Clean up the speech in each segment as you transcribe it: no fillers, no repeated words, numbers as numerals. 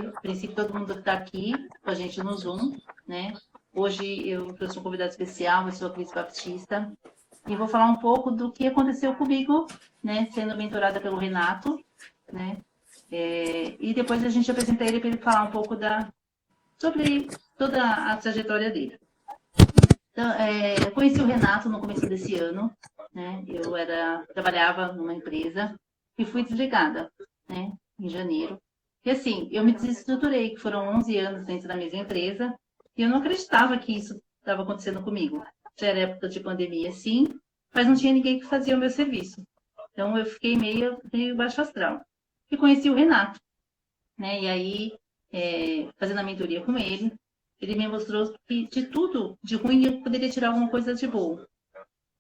a princípio, todo mundo que está aqui com a gente no Zoom, né? Hoje eu sou convidada especial, eu sou a Cris Baptista, e vou falar um pouco do que aconteceu comigo, né? Sendo mentorada pelo Renato, né? E depois a gente apresenta ele para ele falar um pouco sobre toda a trajetória dele. Então, eu conheci o Renato no começo desse ano, né? Eu trabalhava numa empresa e fui desligada, né? Em janeiro. E assim, eu me desestruturei, que foram 11 anos dentro da mesma empresa, e eu não acreditava que isso estava acontecendo comigo. Já era época de pandemia, sim, mas não tinha ninguém que fazia o meu serviço. Então eu fiquei meio baixo astral. E conheci o Renato, né? E aí, fazendo a mentoria com ele me mostrou que de tudo de ruim eu poderia tirar alguma coisa de boa.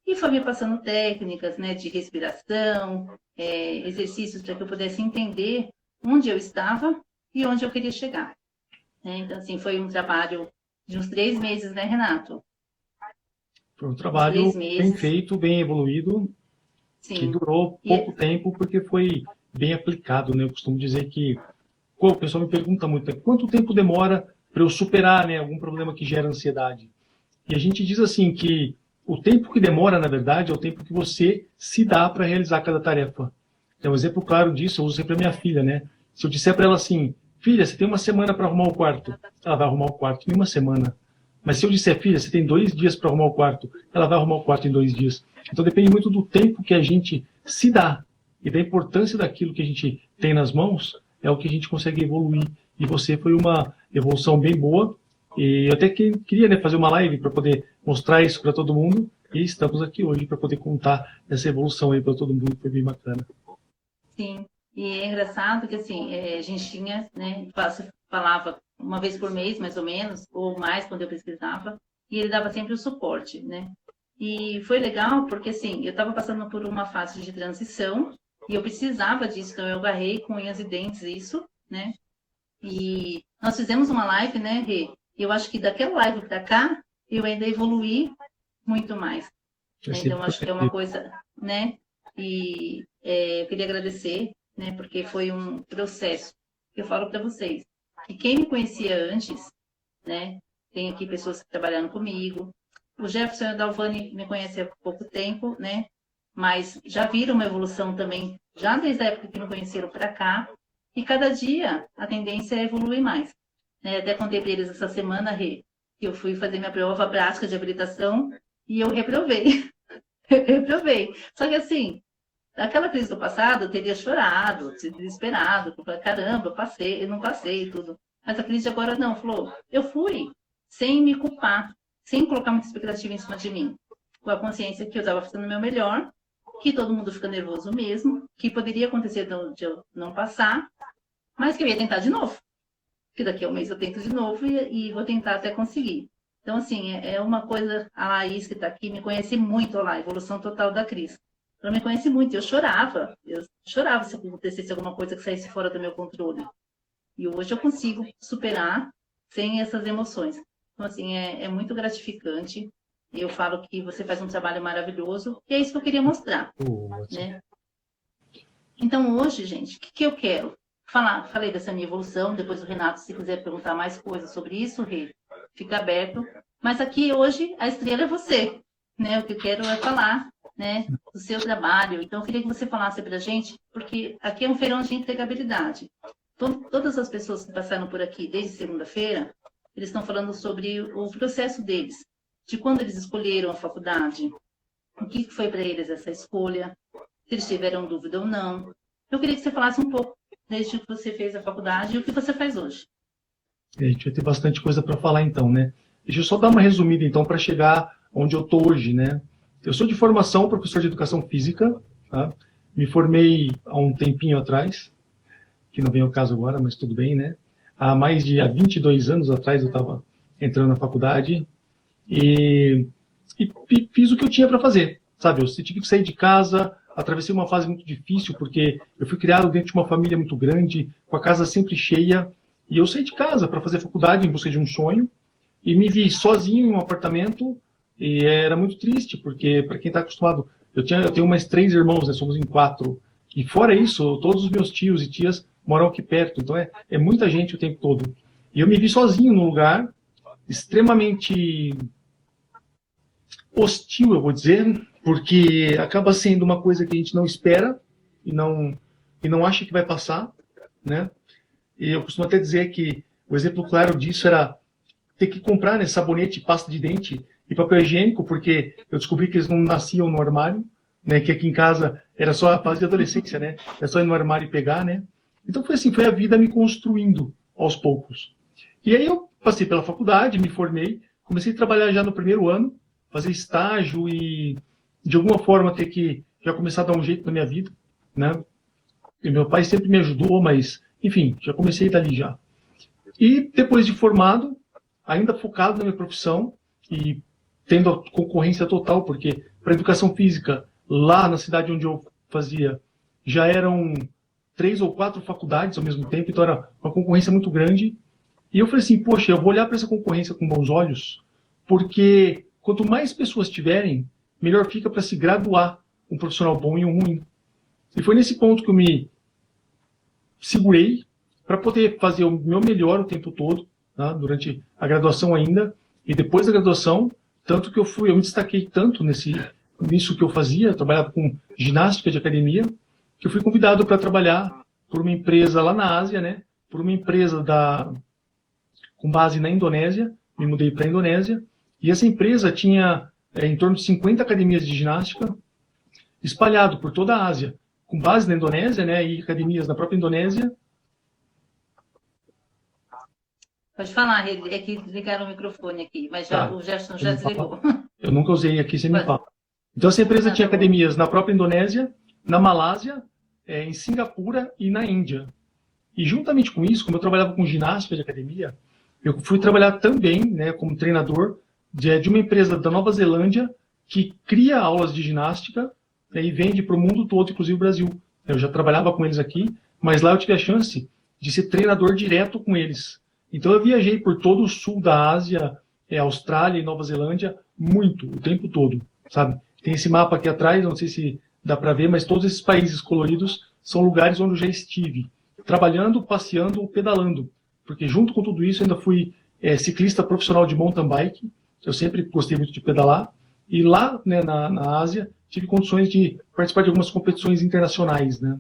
E foi me passando técnicas, né, de respiração, exercícios para que eu pudesse entender onde eu estava e onde eu queria chegar. Né? Então, assim, foi um trabalho de uns 3 meses, né, Renato? Foi um trabalho bem feito, bem evoluído, sim, que durou pouco tempo porque foi bem aplicado, né? Eu costumo dizer que o pessoal me pergunta muito, quanto tempo demora para eu superar, né, algum problema que gera ansiedade? E a gente diz assim que o tempo que demora, na verdade, é o tempo que você se dá para realizar cada tarefa. Então, um exemplo claro disso, eu uso sempre a minha filha, né? Se eu disser para ela assim, filha, você tem uma semana para arrumar o quarto, ela vai arrumar o quarto em uma semana. Mas se eu disser, filha, você tem 2 dias para arrumar o quarto, ela vai arrumar o quarto em 2 dias. Então depende muito do tempo que a gente se dá e da importância daquilo que a gente tem nas mãos, é o que a gente consegue evoluir. E você foi uma evolução bem boa. E eu até queria, né, fazer uma live para poder mostrar isso para todo mundo. E estamos aqui hoje para poder contar essa evolução aí para todo mundo, foi bem bacana. Sim, e é engraçado que assim, a gente tinha, né, falava uma vez por mês, mais ou menos, ou mais quando eu pesquisava, e ele dava sempre o suporte, né? E foi legal porque, assim, eu estava passando por uma fase de transição e eu precisava disso, então eu agarrei com unhas e dentes isso, né? E nós fizemos uma live, né, Rê? E eu acho que daquela live para cá, eu ainda evoluí muito mais. Né? Então, acho que é uma coisa, né? E eu queria agradecer, né? Porque foi um processo. Eu falo para vocês que quem me conhecia antes, né? Tem aqui pessoas trabalhando comigo. O Jefferson e o Dalvani me conhecem há pouco tempo, né? Mas já viram uma evolução também, já desde a época que me conheceram para cá. E cada dia a tendência é evoluir mais. Né? Até contei para eles essa semana, Rê, que eu fui fazer minha prova prática de habilitação e eu reprovei. Reprovei. Só que assim, naquela crise do passado, eu teria chorado, se desesperado, caramba, eu não passei e tudo. Mas a crise de agora não, falou, eu fui sem me culpar, sem colocar muita expectativa em cima de mim, com a consciência que eu estava fazendo o meu melhor, que todo mundo fica nervoso mesmo, que poderia acontecer de eu não passar, mas que eu ia tentar de novo. Que daqui a um mês eu tento de novo e vou tentar até conseguir. Então, assim, é uma coisa, a Laís que está aqui me conhece muito, olha lá, evolução total da Cris. Ela me conhece muito, eu chorava se acontecesse alguma coisa que saísse fora do meu controle. E hoje eu consigo superar sem essas emoções. Então, assim, é muito gratificante. Eu falo que você faz um trabalho maravilhoso e é isso que eu queria mostrar. Né? Então, hoje, gente, o que eu quero? Falei dessa minha evolução, depois o Renato, se quiser perguntar mais coisas sobre isso, Rê, fica aberto. Mas aqui, hoje, a estrela é você. Né? O que eu quero é falar, né, do seu trabalho. Então, eu queria que você falasse para a gente, porque aqui é um feirão de entregabilidade. Todas as pessoas que passaram por aqui desde segunda-feira, eles estão falando sobre o processo deles, de quando eles escolheram a faculdade, o que foi para eles essa escolha, se eles tiveram dúvida ou não. Eu queria que você falasse um pouco desde que você fez a faculdade e o que você faz hoje. A gente vai ter bastante coisa para falar então, né? Deixa eu só dar uma resumida então para chegar onde eu estou hoje, né? Eu sou de formação professor de educação física, tá? Me formei há um tempinho atrás, que não vem ao caso agora, mas tudo bem, né? Há 22 anos atrás eu estava entrando na faculdade e fiz o que eu tinha para fazer, sabe? Eu tive que sair de casa, atravessei uma fase muito difícil, porque eu fui criado dentro de uma família muito grande, com a casa sempre cheia, e eu saí de casa para fazer faculdade em busca de um sonho, e me vi sozinho em um apartamento, e era muito triste, porque para quem está acostumado, eu tenho mais 3 irmãos, né? Somos em 4, e fora isso, todos os meus tios e tias moram aqui perto. Então é muita gente o tempo todo. E eu me vi sozinho num lugar extremamente hostil, eu vou dizer, porque acaba sendo uma coisa que a gente não espera e não acha que vai passar, né? E eu costumo até dizer que o exemplo claro disso era ter que comprar, né, sabonete, pasta de dente e papel higiênico, porque eu descobri que eles não nasciam no armário, né, que aqui em casa era só a fase de adolescência, né? É só ir no armário e pegar, né? Então foi assim, foi a vida me construindo aos poucos. E aí eu passei pela faculdade, me formei, comecei a trabalhar já no primeiro ano, fazer estágio e de alguma forma ter que já começar a dar um jeito na minha vida, né? E meu pai sempre me ajudou, mas enfim, já comecei dali já. E depois de formado, ainda focado na minha profissão e tendo a concorrência total, porque para educação física, lá na cidade onde eu fazia, já eram 3 ou 4 faculdades ao mesmo tempo, então era uma concorrência muito grande. E eu falei assim, poxa, eu vou olhar para essa concorrência com bons olhos, porque quanto mais pessoas tiverem, melhor fica para se graduar um profissional bom e um ruim. E foi nesse ponto que eu me segurei para poder fazer o meu melhor o tempo todo, tá? Durante a graduação ainda, e depois da graduação, tanto que eu me destaquei tanto nisso que eu fazia, eu trabalhava com ginástica de academia, que eu fui convidado para trabalhar por uma empresa lá na Ásia, né? Por uma empresa com base na Indonésia, me mudei para a Indonésia, e essa empresa tinha em torno de 50 academias de ginástica espalhado por toda a Ásia, com base na Indonésia, né, e academias na própria Indonésia. Pode falar, é que ligaram o microfone aqui, mas já, o Gerson já desligou. Eu nunca usei aqui, você me fala. Então essa empresa tinha academias na própria Indonésia, na Malásia, em Singapura e na Índia. E juntamente com isso, como eu trabalhava com ginástica de academia, eu fui trabalhar também, né, como treinador de uma empresa da Nova Zelândia que cria aulas de ginástica, né, e vende para o mundo todo, inclusive o Brasil. Eu já trabalhava com eles aqui, mas lá eu tive a chance de ser treinador direto com eles. Então eu viajei por todo o sul da Ásia, Austrália e Nova Zelândia, muito, o tempo todo, sabe? Tem esse mapa aqui atrás, não sei se dá para ver, mas todos esses países coloridos são lugares onde eu já estive, trabalhando, passeando ou pedalando. Porque junto com tudo isso, eu ainda fui ciclista profissional de mountain bike, eu sempre gostei muito de pedalar, e lá, né, na Ásia, tive condições de participar de algumas competições internacionais, né?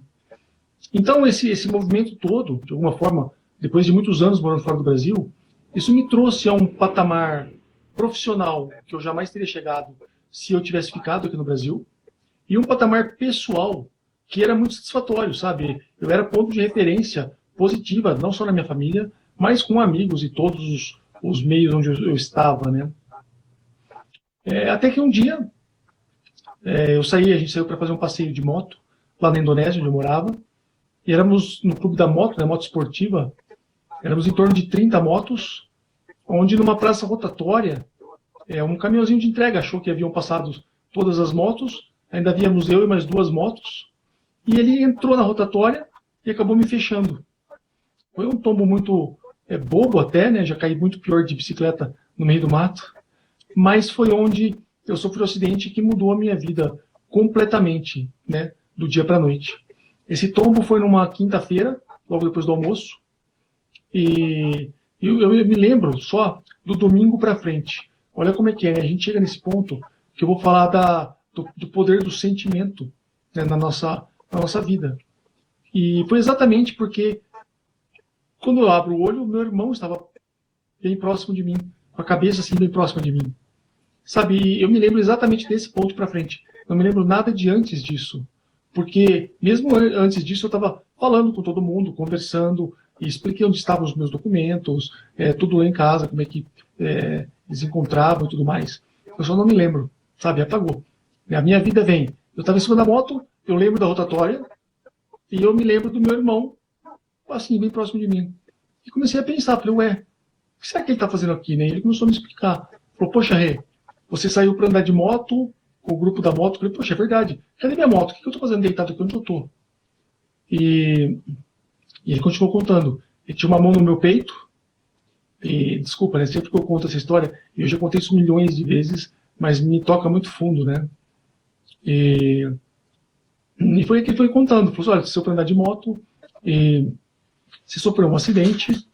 Então esse movimento todo, de alguma forma, depois de muitos anos morando fora do Brasil, isso me trouxe a um patamar profissional que eu jamais teria chegado se eu tivesse ficado aqui no Brasil, e um patamar pessoal que era muito satisfatório, sabe? Eu era ponto de referência positiva, não só na minha família, mas com amigos e todos os meios onde eu estava, né? Até que um dia a gente saiu para fazer um passeio de moto lá na Indonésia, onde eu morava, e éramos no clube da moto, né, moto esportiva, éramos em torno de 30 motos, onde numa praça rotatória, um caminhãozinho de entrega achou que haviam passado todas as motos, ainda havíamos eu e mais 2 motos, e ele entrou na rotatória e acabou me fechando. Foi um tombo muito bobo até, né, já caí muito pior de bicicleta no meio do mato, mas foi onde eu sofri um acidente que mudou a minha vida completamente, né, do dia para a noite. Esse tombo foi numa quinta-feira, logo depois do almoço, e eu me lembro só do domingo para frente. Olha como é que é, a gente chega nesse ponto que eu vou falar do poder do sentimento, né, na nossa vida. E foi exatamente porque quando eu abro o olho, meu irmão estava bem próximo de mim, com a cabeça assim bem próxima de mim. Sabe, eu me lembro exatamente desse ponto para frente. Não me lembro nada de antes disso. Porque mesmo antes disso eu estava falando com todo mundo, conversando, e expliquei onde estavam os meus documentos, tudo lá em casa, como é que eles encontravam e tudo mais. Eu só não me lembro, sabe, apagou. A minha vida vem. Eu estava em cima da moto, eu lembro da rotatória, e eu me lembro do meu irmão, assim, bem próximo de mim. E comecei a pensar, falei, o que será que ele está fazendo aqui, né? Ele começou a me explicar. Falou, poxa, Rê, você saiu para andar de moto com o grupo da moto. Eu falei, poxa, é verdade. Cadê minha moto? O que eu estou fazendo deitado aqui? Onde eu estou? E ele continuou contando. Ele tinha uma mão no meu peito. E, desculpa, né? Sempre que eu conto essa história, eu já contei isso milhões de vezes, mas me toca muito fundo, né? E foi o que ele foi contando. Falou, olha, você saiu para andar de moto, e você sofreu um acidente.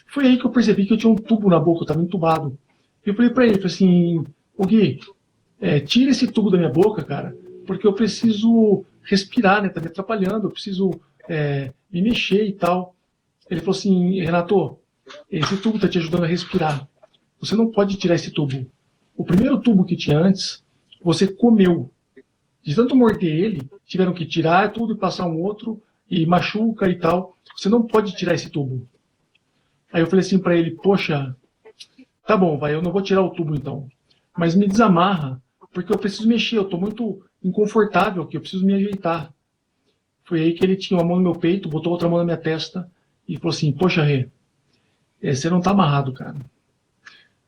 Foi aí que eu percebi que eu tinha um tubo na boca, eu estava entubado. Eu falei para ele, falei assim, ô Gui, tira esse tubo da minha boca, cara, porque eu preciso respirar, né? Tá me atrapalhando, eu preciso me mexer e tal. Ele falou assim, Renato, esse tubo tá te ajudando a respirar. Você não pode tirar esse tubo. O primeiro tubo que tinha antes, você comeu. De tanto morder ele, tiveram que tirar tudo e passar um outro, e machuca e tal. Você não pode tirar esse tubo. Aí eu falei assim para ele, poxa, tá bom, vai, eu não vou tirar o tubo então. Mas me desamarra, porque eu preciso mexer, eu tô muito inconfortável aqui, eu preciso me ajeitar. Foi aí que ele tinha uma mão no meu peito, botou outra mão na minha testa e falou assim, poxa, Rê, você não tá amarrado, cara.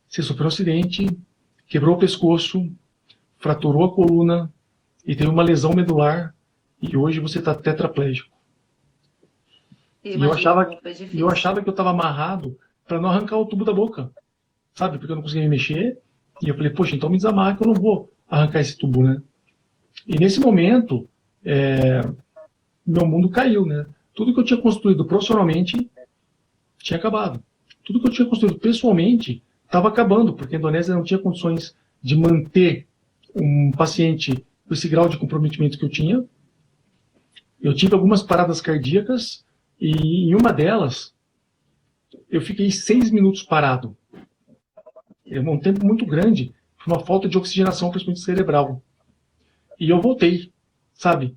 Você sofreu um acidente, quebrou o pescoço, fraturou a coluna e teve uma lesão medular e hoje você tá tetraplégico. E eu achava que eu estava amarrado para não arrancar o tubo da boca, sabe? Porque eu não conseguia me mexer. E eu falei, poxa, então me desamarra que eu não vou arrancar esse tubo, né? E nesse momento, meu mundo caiu, né? Tudo que eu tinha construído profissionalmente tinha acabado. Tudo que eu tinha construído pessoalmente estava acabando, porque a Indonésia não tinha condições de manter um paciente com esse grau de comprometimento que eu tinha. Eu tive algumas paradas cardíacas e em uma delas eu fiquei 6 minutos parado. É um tempo muito grande, por uma falta de oxigenação, principalmente cerebral. E eu voltei, sabe?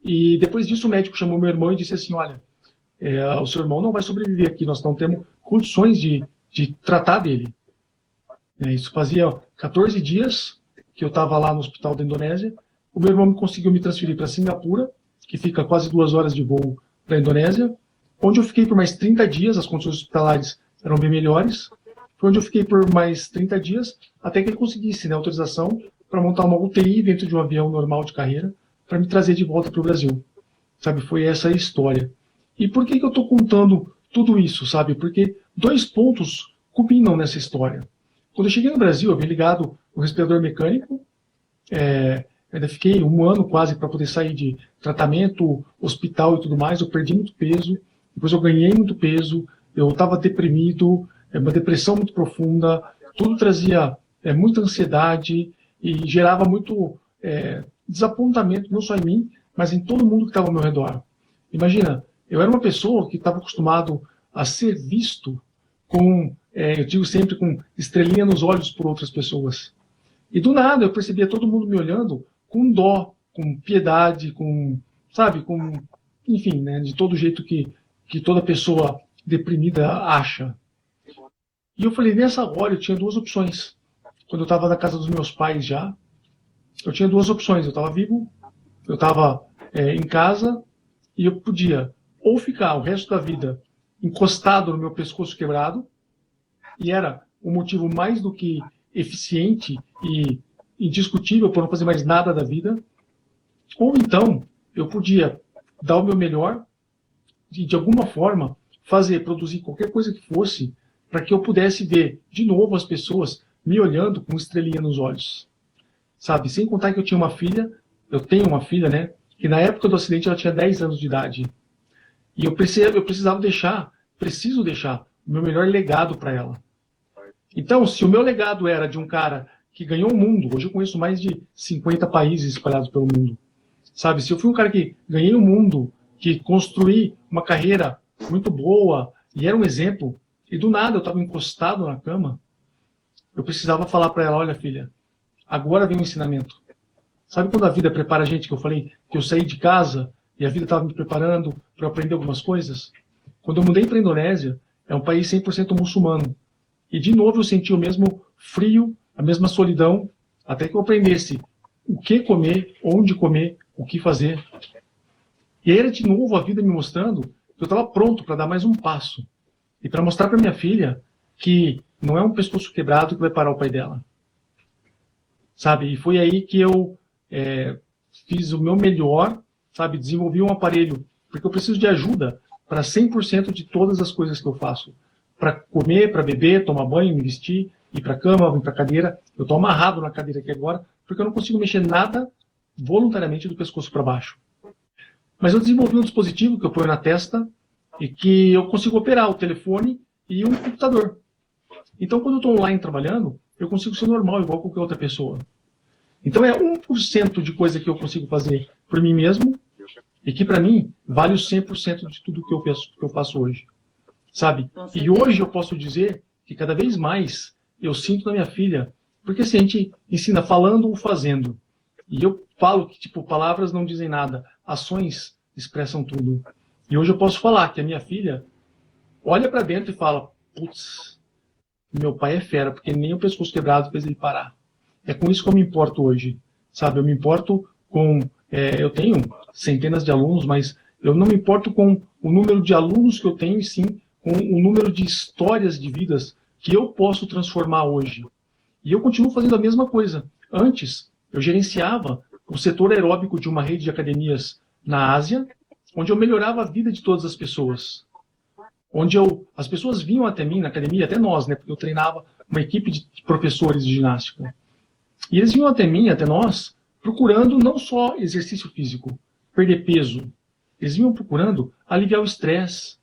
E depois disso o médico chamou meu irmão e disse assim, olha, o seu irmão não vai sobreviver aqui, nós não temos condições de tratar dele. Isso fazia 14 dias que eu estava lá no hospital da Indonésia. O meu irmão conseguiu me transferir para Singapura, que fica quase 2 horas de voo da Indonésia, onde eu fiquei por mais 30 dias, as condições hospitalares eram bem melhores. Foi onde eu fiquei por mais 30 dias, até que ele conseguisse, né, autorização para montar uma UTI dentro de um avião normal de carreira, para me trazer de volta para o Brasil. Sabe, foi essa a história. E por que eu estou contando tudo isso, sabe? Porque 2 pontos culminam nessa história. Quando eu cheguei no Brasil, eu vim ligado no respirador mecânico, ainda fiquei 1 ano quase para poder sair de tratamento, hospital e tudo mais, eu perdi muito peso, depois eu ganhei muito peso, eu estava deprimido, uma depressão muito profunda, tudo trazia muita ansiedade e gerava muito desapontamento, não só em mim, mas em todo mundo que estava ao meu redor. Imagina, eu era uma pessoa que estava acostumado a ser visto com, eu digo sempre, com estrelinha nos olhos por outras pessoas. E do nada eu percebia todo mundo me olhando com dó, com piedade, com, sabe, com, enfim, né, de todo jeito que toda pessoa deprimida acha. E eu falei, nessa hora eu tinha 2 opções. Quando eu estava na casa dos meus pais já, eu tinha 2 opções. Eu estava vivo, eu estava em casa, e eu podia ou ficar o resto da vida encostado no meu pescoço quebrado, e era um motivo mais do que eficiente e indiscutível para não fazer mais nada da vida, ou então eu podia dar o meu melhor e, de alguma forma, produzir qualquer coisa que fosse para que eu pudesse ver de novo as pessoas me olhando com estrelinha nos olhos. Sabe, sem contar que eu tinha uma filha, eu tenho uma filha, né, que na época do acidente ela tinha 10 anos de idade. E eu preciso deixar o meu melhor legado para ela. Então, se o meu legado era de um cara que ganhou o mundo, hoje eu conheço mais de 50 países espalhados pelo mundo. Sabe, se eu fui um cara que ganhei o mundo, que construí uma carreira muito boa, e era um exemplo, e do nada eu estava encostado na cama, eu precisava falar para ela, olha filha, agora vem o ensinamento. Sabe quando a vida prepara a gente, que eu falei que eu saí de casa e a vida estava me preparando para eu aprender algumas coisas? Quando eu mudei para a Indonésia, é um país 100% muçulmano. E de novo eu senti o mesmo frio, a mesma solidão, até que eu aprendesse o que comer, onde comer, o que fazer. E aí era de novo a vida me mostrando que eu estava pronto para dar mais um passo. E para mostrar para minha filha que não é um pescoço quebrado que vai parar o pai dela. Sabe? E foi aí que eu fiz o meu melhor, sabe? Desenvolvi um aparelho, porque eu preciso de ajuda para 100% de todas as coisas que eu faço. Para comer, para beber, tomar banho, me vestir, ir para a cama, ir para a cadeira. Eu estou amarrado na cadeira aqui agora, porque eu não consigo mexer nada voluntariamente do pescoço para baixo. Mas eu desenvolvi um dispositivo que eu ponho na testa, e que eu consigo operar o telefone e um computador. Então, quando eu estou online trabalhando, eu consigo ser normal, igual qualquer outra pessoa. Então, é 1% de coisa que eu consigo fazer por mim mesmo e que, para mim, vale o 100% de tudo que eu faço hoje. Sabe? E hoje eu posso dizer que cada vez mais eu sinto na minha filha, porque assim, a gente ensina falando ou fazendo. E eu falo que, tipo, palavras não dizem nada, ações expressam tudo. E hoje eu posso falar que a minha filha olha para dentro e fala, putz, meu pai é fera, porque nem o pescoço quebrado fez ele parar. É com isso que eu me importo hoje, sabe? Eu me importo com... eu tenho centenas de alunos, mas eu não me importo com o número de alunos que eu tenho, e sim com o número de histórias de vidas que eu posso transformar hoje. E eu continuo fazendo a mesma coisa. Antes, eu gerenciava o setor aeróbico de uma rede de academias na Ásia, onde eu melhorava a vida de todas as pessoas. Onde as pessoas vinham até mim na academia, até nós, né? Porque eu treinava uma equipe de professores de ginástica. E eles vinham até mim, até nós, procurando não só exercício físico, perder peso. Eles vinham procurando aliviar o estresse,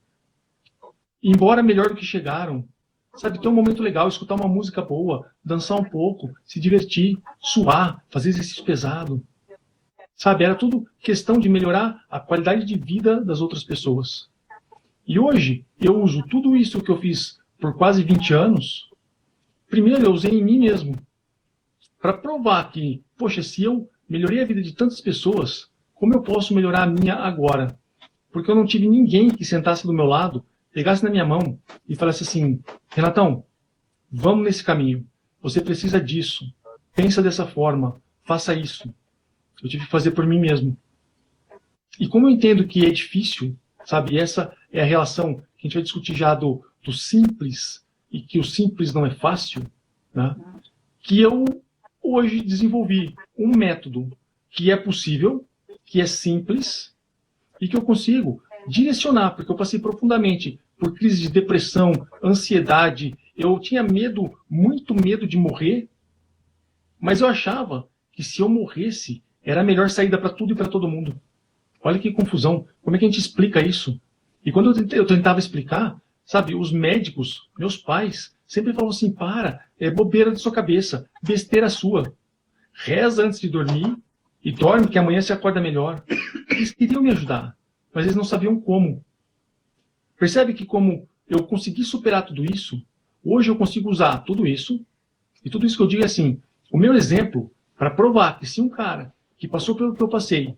ir embora melhor do que chegaram. Sabe, ter um momento legal, escutar uma música boa, dançar um pouco, se divertir, suar, fazer exercício pesado. Sabe, era tudo questão de melhorar a qualidade de vida das outras pessoas. E hoje, eu uso tudo isso que eu fiz por quase 20 anos. Primeiro, eu usei em mim mesmo. Para provar que, poxa, se eu melhorei a vida de tantas pessoas, como eu posso melhorar a minha agora? Porque eu não tive ninguém que sentasse do meu lado, pegasse na minha mão e falasse assim, Renatão, vamos nesse caminho. Você precisa disso. Pensa dessa forma. Faça isso. Eu tive que fazer por mim mesmo. E como eu entendo que é difícil, sabe, essa é a relação que a gente vai discutir já do simples, e que o simples não é fácil, né? Que eu hoje desenvolvi um método que é possível, que é simples, e que eu consigo direcionar, porque eu passei profundamente por crise de depressão, ansiedade, eu tinha medo, muito medo de morrer, mas eu achava que se eu morresse, era a melhor saída para tudo e para todo mundo. Olha que confusão, como é que a gente explica isso? E quando eu tentava explicar, sabe, os médicos, meus pais, sempre falavam assim, é bobeira da sua cabeça, besteira sua. Reza antes de dormir e dorme que amanhã você acorda melhor. Eles queriam me ajudar, mas eles não sabiam como. Percebe que como eu consegui superar tudo isso, hoje eu consigo usar tudo isso, e tudo isso que eu digo é assim, o meu exemplo, para provar que se um cara que passou pelo que eu passei,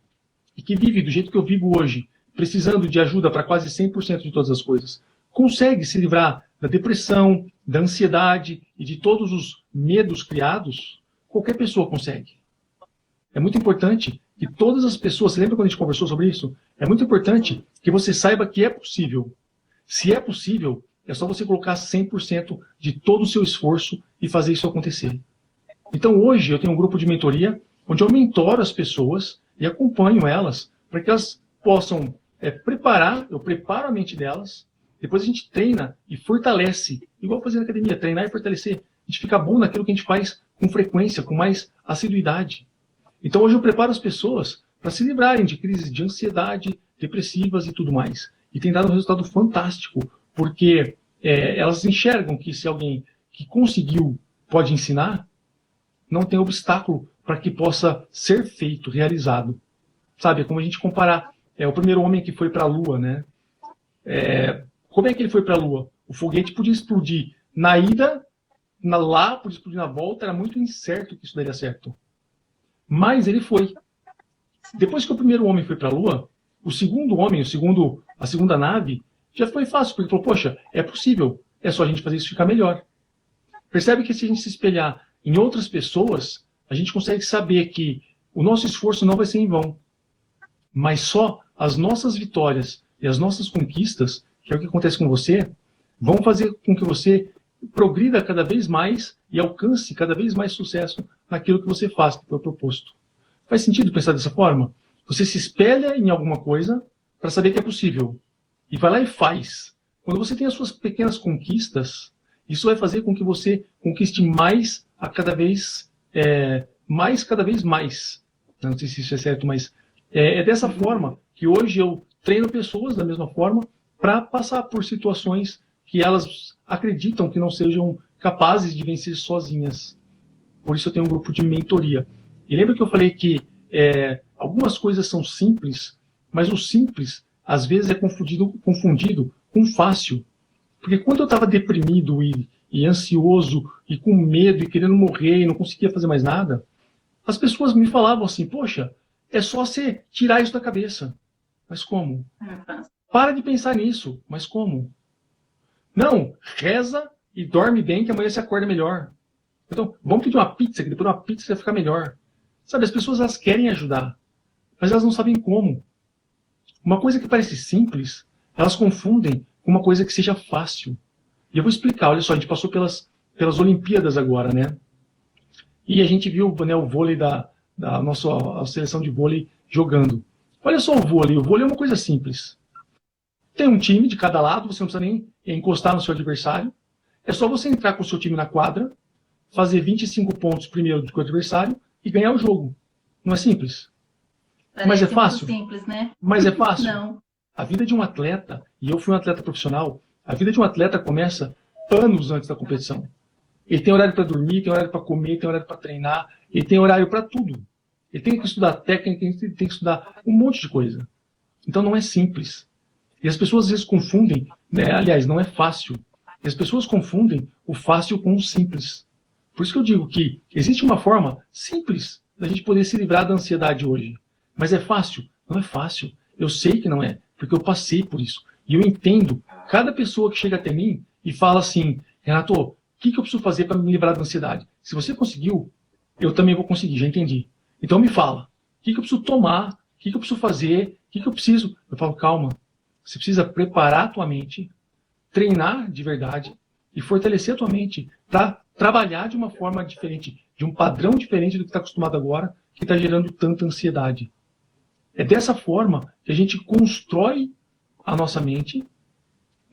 e que vive do jeito que eu vivo hoje, precisando de ajuda para quase 100% de todas as coisas, consegue se livrar da depressão, da ansiedade e de todos os medos criados, qualquer pessoa consegue. É muito importante que todas as pessoas, você lembra quando a gente conversou sobre isso? É muito importante que você saiba que é possível. Se é possível, é só você colocar 100% de todo o seu esforço e fazer isso acontecer. Então hoje eu tenho um grupo de mentoria onde eu mentoro as pessoas e acompanho elas para que elas possam eu preparo a mente delas, depois a gente treina e fortalece, igual fazer na academia, treinar e fortalecer. A gente fica bom naquilo que a gente faz com frequência, com mais assiduidade. Então hoje eu preparo as pessoas para se livrarem de crises de ansiedade, depressivas e tudo mais. E tem dado um resultado fantástico, porque elas enxergam que se alguém que conseguiu pode ensinar, não tem obstáculo para que possa ser feito, realizado. Sabe, é como a gente comparar o primeiro homem que foi para a Lua, né? Como é que ele foi para a Lua? O foguete podia explodir na ida, lá, podia explodir na volta, era muito incerto que isso daria certo. Mas ele foi. Depois que o primeiro homem foi para a Lua, o segundo homem, a segunda nave, já foi fácil, porque ele falou, poxa, é possível, é só a gente fazer isso ficar melhor. Percebe que se a gente se espelhar em outras pessoas, a gente consegue saber que o nosso esforço não vai ser em vão. Mas só as nossas vitórias e as nossas conquistas, que é o que acontece com você, vão fazer com que você progrida cada vez mais e alcance cada vez mais sucesso naquilo que você faz, que foi proposto. Faz sentido pensar dessa forma? Você se espelha em alguma coisa para saber que é possível. E vai lá e faz. Quando você tem as suas pequenas conquistas, isso vai fazer com que você conquiste mais a cada vez mais. Não sei se isso é certo, mas é dessa forma que hoje eu treino pessoas da mesma forma para passar por situações que elas acreditam que não sejam capazes de vencer sozinhas. Por isso eu tenho um grupo de mentoria. E lembra que eu falei que algumas coisas são simples, mas o simples às vezes é confundido com fácil. Porque quando eu estava deprimido e ansioso e com medo e querendo morrer e não conseguia fazer mais nada, as pessoas me falavam assim, poxa, é só você tirar isso da cabeça. Mas como? Para de pensar nisso. Mas como? Não, reza e dorme bem que amanhã você acorda melhor. Então, vamos pedir uma pizza, que depois de uma pizza você vai ficar melhor. Sabe, as pessoas elas querem ajudar, mas elas não sabem como. Uma coisa que parece simples, elas confundem com uma coisa que seja fácil. E eu vou explicar, olha só, a gente passou pelas Olimpíadas agora, né? E a gente viu, né, o vôlei da nossa a seleção de vôlei jogando. Olha só o vôlei é uma coisa simples. Tem um time de cada lado, você não precisa nem encostar no seu adversário. É só você entrar com o seu time na quadra, fazer 25 pontos primeiro do que o adversário e ganhar o jogo. Não é simples? Parece mas é fácil? Simples, né? Mas é fácil? Não. A vida de um atleta, e eu fui um atleta profissional, a vida de um atleta começa anos antes da competição. Ele tem horário para dormir, tem horário para comer, tem horário para treinar, ele tem horário para tudo. Ele tem que estudar técnica, ele tem que estudar um monte de coisa. Então não é simples. E as pessoas às vezes confundem, né? Aliás, não é fácil. E as pessoas confundem o fácil com o simples. Por isso que eu digo que existe uma forma simples da gente poder se livrar da ansiedade hoje. Mas é fácil? Não é fácil. Eu sei que não é, porque eu passei por isso. E eu entendo cada pessoa que chega até mim e fala assim, Renato, o que eu preciso fazer para me livrar da ansiedade? Se você conseguiu, eu também vou conseguir, já entendi. Então me fala, o que eu preciso tomar? O que eu preciso fazer? O que eu preciso? Eu falo, calma, você precisa preparar a tua mente, treinar de verdade e fortalecer a tua mente para trabalhar de uma forma diferente, de um padrão diferente do que está acostumado agora, que está gerando tanta ansiedade. É dessa forma que a gente constrói a nossa mente,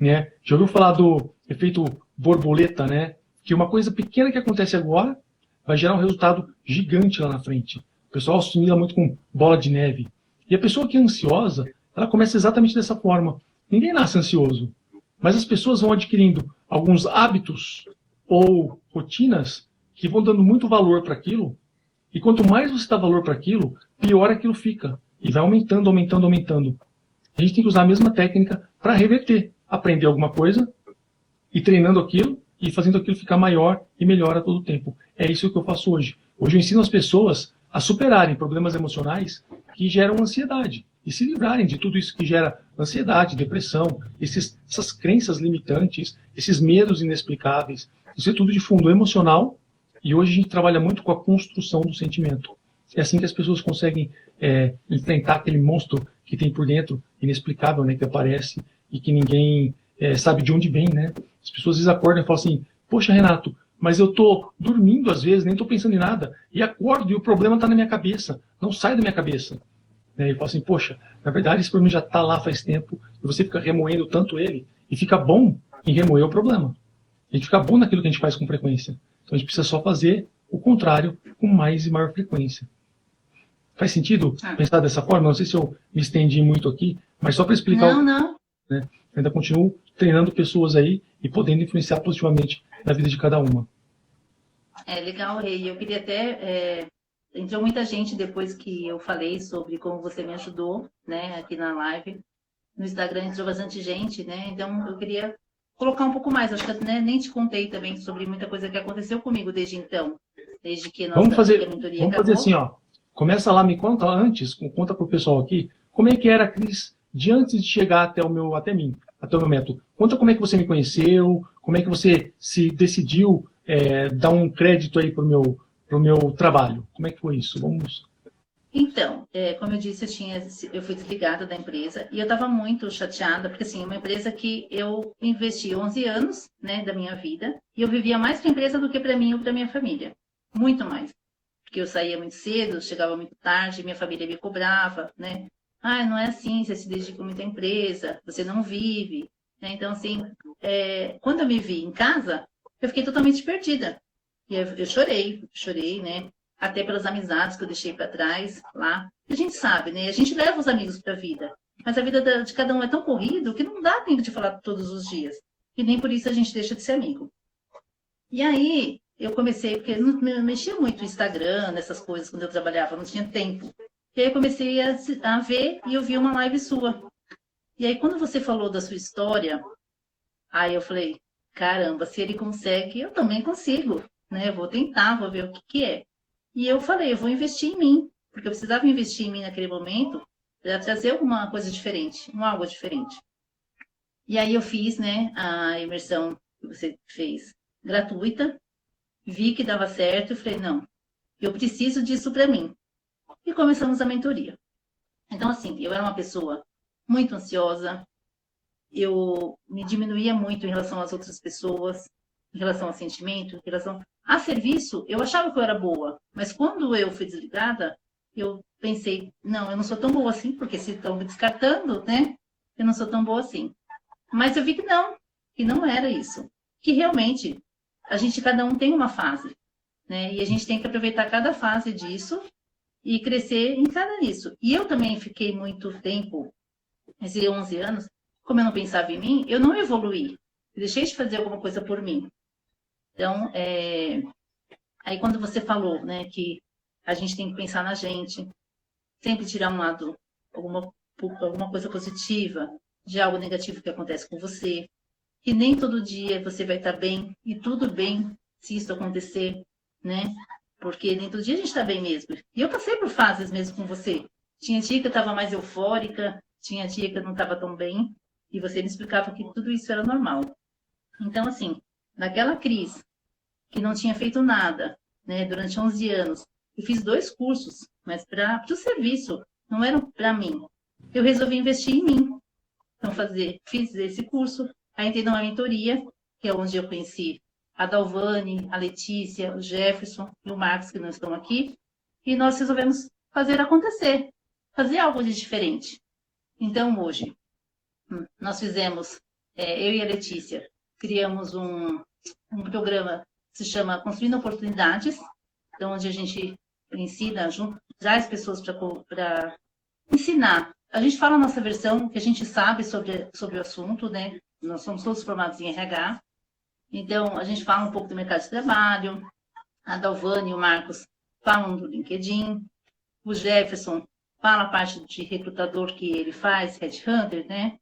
né? Já ouviu falar do efeito borboleta, né? Que uma coisa pequena que acontece agora vai gerar um resultado gigante lá na frente. O pessoal assimila muito com bola de neve. E a pessoa que é ansiosa, ela começa exatamente dessa forma. Ninguém nasce ansioso, mas as pessoas vão adquirindo alguns hábitos ou rotinas que vão dando muito valor para aquilo. E quanto mais você dá valor para aquilo, pior aquilo fica. E vai aumentando, aumentando, aumentando. A gente tem que usar a mesma técnica para reverter. Aprender alguma coisa e treinando aquilo e fazendo aquilo ficar maior e melhor a todo tempo. É isso que eu faço hoje. Hoje eu ensino as pessoas a superarem problemas emocionais que geram ansiedade e se livrarem de tudo isso que gera ansiedade, depressão, essas crenças limitantes, esses medos inexplicáveis. Isso é tudo de fundo emocional e hoje a gente trabalha muito com a construção do sentimento. É assim que as pessoas conseguem enfrentar aquele monstro que tem por dentro, inexplicável, né, que aparece e que ninguém sabe de onde vem, né? As pessoas às vezes acordam e falam assim, poxa, Renato, mas eu tô dormindo às vezes, nem tô pensando em nada, e acordo e o problema tá na minha cabeça, não sai da minha cabeça. E fala assim, poxa, na verdade esse problema já tá lá faz tempo, e você fica remoendo tanto ele, e fica bom em remoer o problema. A gente fica bom naquilo que a gente faz com frequência. Então a gente precisa só fazer o contrário com mais e maior frequência. Faz sentido pensar dessa forma? Não sei se eu me estendi muito aqui, mas só para explicar... Não. Né? Eu ainda continuo treinando pessoas aí e podendo influenciar positivamente na vida de cada uma. É legal, Rei. Eu queria até... entrou muita gente depois que eu falei sobre como você me ajudou, né, aqui na live. No Instagram entrou bastante gente, né? Então eu queria colocar um pouco mais. Acho que eu nem te contei também sobre muita coisa que aconteceu comigo desde então. Desde que a mentoria vamos fazer assim, ó. Começa lá, me conta antes, conta pro pessoal aqui, como é que era a Cris de antes de chegar até o meu método. Conta como é que você me conheceu, como é que você se decidiu dar um crédito aí pro meu trabalho. Como é que foi isso? Vamos... Então, como eu disse, eu fui desligada da empresa e eu estava muito chateada, porque assim, é uma empresa que eu investi 11 anos, né, da minha vida, e eu vivia mais para a empresa do que para mim ou para minha família. Muito mais. Porque eu saía muito cedo, chegava muito tarde, minha família me cobrava, né? Ah, não é assim, você se dedica muito à empresa, você não vive. Né? Então, assim, quando eu me vi em casa, eu fiquei totalmente perdida. E eu chorei, né? Até pelas amizades que eu deixei para trás lá. A gente sabe, né? A gente leva os amigos para a vida. mas a vida de cada um é tão corrido que não dá tempo de falar todos os dias. E nem por isso a gente deixa de ser amigo. E aí, eu comecei, porque eu não mexia muito no Instagram, nessas coisas, quando eu trabalhava, não tinha tempo. E aí eu comecei a ver e eu vi uma live sua. E aí, quando você falou da sua história, aí eu falei, caramba, se ele consegue, eu também consigo, né? Eu vou tentar, vou ver o que é. E eu falei, eu vou investir em mim, porque eu precisava investir em mim naquele momento para trazer alguma coisa diferente, algo diferente. E aí eu fiz, né, a imersão que você fez gratuita, vi que dava certo e falei, não, eu preciso disso para mim. E começamos a mentoria. Então, assim, eu era uma pessoa muito ansiosa, eu me diminuía muito em relação às outras pessoas, em relação a sentimento, em relação a serviço, eu achava que eu era boa, mas quando eu fui desligada, eu pensei, não, eu não sou tão boa assim, porque se estão me descartando, né, eu não sou tão boa assim. Mas eu vi que não era isso, que realmente cada um tem uma fase, né, e a gente tem que aproveitar cada fase disso e crescer em cada nisso. E eu também fiquei muito tempo, esses 11 anos, como eu não pensava em mim, eu não evoluí. Eu deixei de fazer alguma coisa por mim. Então, aí quando você falou, né, que a gente tem que pensar na gente, sempre tirar um lado, alguma coisa positiva de algo negativo que acontece com você, que nem todo dia você vai estar bem, e tudo bem se isso acontecer, né? Porque nem todo dia a gente está bem mesmo. E eu passei por fases mesmo com você. Tinha dia que eu estava mais eufórica, tinha dia que eu não estava tão bem, e você me explicava que tudo isso era normal. Então, assim, naquela crise, que não tinha feito nada, né, durante 11 anos, eu fiz 2 cursos, mas para o serviço, não eram para mim. Eu resolvi investir em mim. Então, fiz esse curso, aí entrei numa mentoria, que é onde eu conheci a Dalvane, a Letícia, o Jefferson e o Marcos, que não estão aqui, e nós resolvemos fazer acontecer, fazer algo de diferente. Então, hoje, nós fizemos, eu e a Letícia, criamos um programa que se chama Construindo Oportunidades, então, onde a gente ensina, traz pessoas para ensinar. A gente fala a nossa versão, que a gente sabe sobre o assunto, né? Nós somos todos formados em RH, então a gente fala um pouco do mercado de trabalho, a Dalvane e o Marcos falam do LinkedIn, o Jefferson fala a parte de recrutador que ele faz, headhunter, né?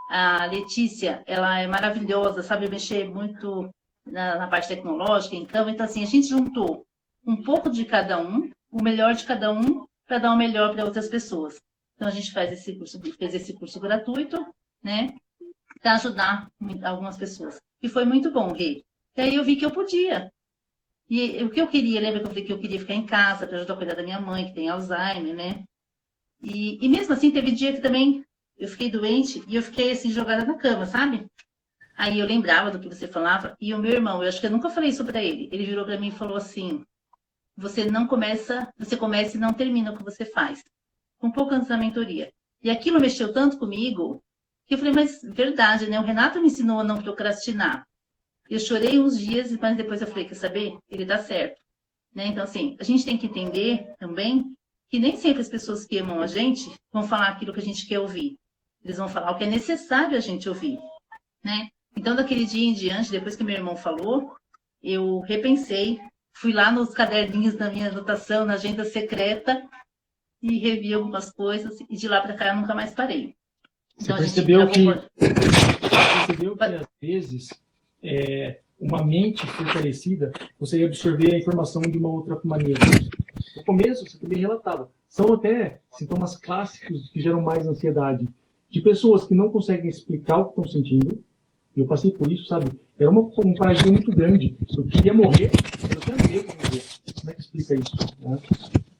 A Letícia, ela é maravilhosa, sabe mexer muito na parte tecnológica, então assim, a gente juntou um pouco de cada um, o melhor de cada um, para dar o melhor para outras pessoas. Então, a gente fez esse curso gratuito, né, para ajudar algumas pessoas. E foi muito bom, Rê. E aí eu vi que eu podia. E o que eu queria, lembra que eu falei que eu queria ficar em casa para ajudar a cuidar da minha mãe, que tem Alzheimer, né? E mesmo assim, teve dia que também eu fiquei doente e eu fiquei assim, jogada na cama, sabe? Aí eu lembrava do que você falava, e o meu irmão, eu acho que eu nunca falei isso para ele. Ele virou para mim e falou assim: você começa e não termina o que você faz. Um pouco antes da mentoria. E aquilo mexeu tanto comigo que eu falei, mas verdade, né? O Renato me ensinou a não procrastinar. Eu chorei uns dias, mas depois eu falei, quer saber? Ele dá certo. Né? Então, assim, a gente tem que entender também que nem sempre as pessoas que amam a gente vão falar aquilo que a gente quer ouvir. Eles vão falar o que é necessário a gente ouvir. Né? Então, daquele dia em diante, depois que meu irmão falou, eu repensei, fui lá nos caderninhos da minha anotação, na agenda secreta, e revi algumas coisas, e de lá para cá eu nunca mais parei. Então, você percebeu que às vezes, uma mente fortalecida, você ia absorver a informação de uma outra maneira. No começo, você também relatava. São até sintomas clássicos que geram mais ansiedade. De pessoas que não conseguem explicar o que estão sentindo. Eu passei por isso, sabe? Era um paradigma muito grande. Eu queria morrer, eu tinha medo de morrer. Como é que explica isso? Né?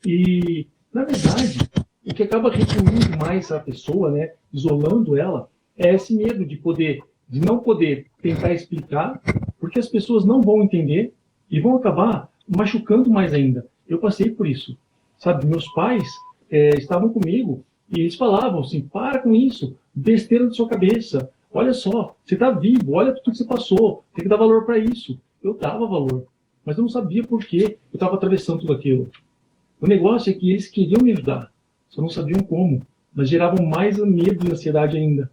E, na verdade, o que acaba recluindo mais a pessoa, né, isolando ela, é esse medo de não poder tentar explicar, porque as pessoas não vão entender e vão acabar machucando mais ainda. Eu passei por isso. Sabe, meus pais estavam comigo e eles falavam assim, para com isso, besteira na sua cabeça. Olha só, você está vivo, olha tudo que você passou, tem que dar valor para isso. Eu dava valor, mas eu não sabia por que eu estava atravessando tudo aquilo. O negócio é que eles queriam me ajudar, só não sabiam como. mas geravam mais medo e ansiedade ainda.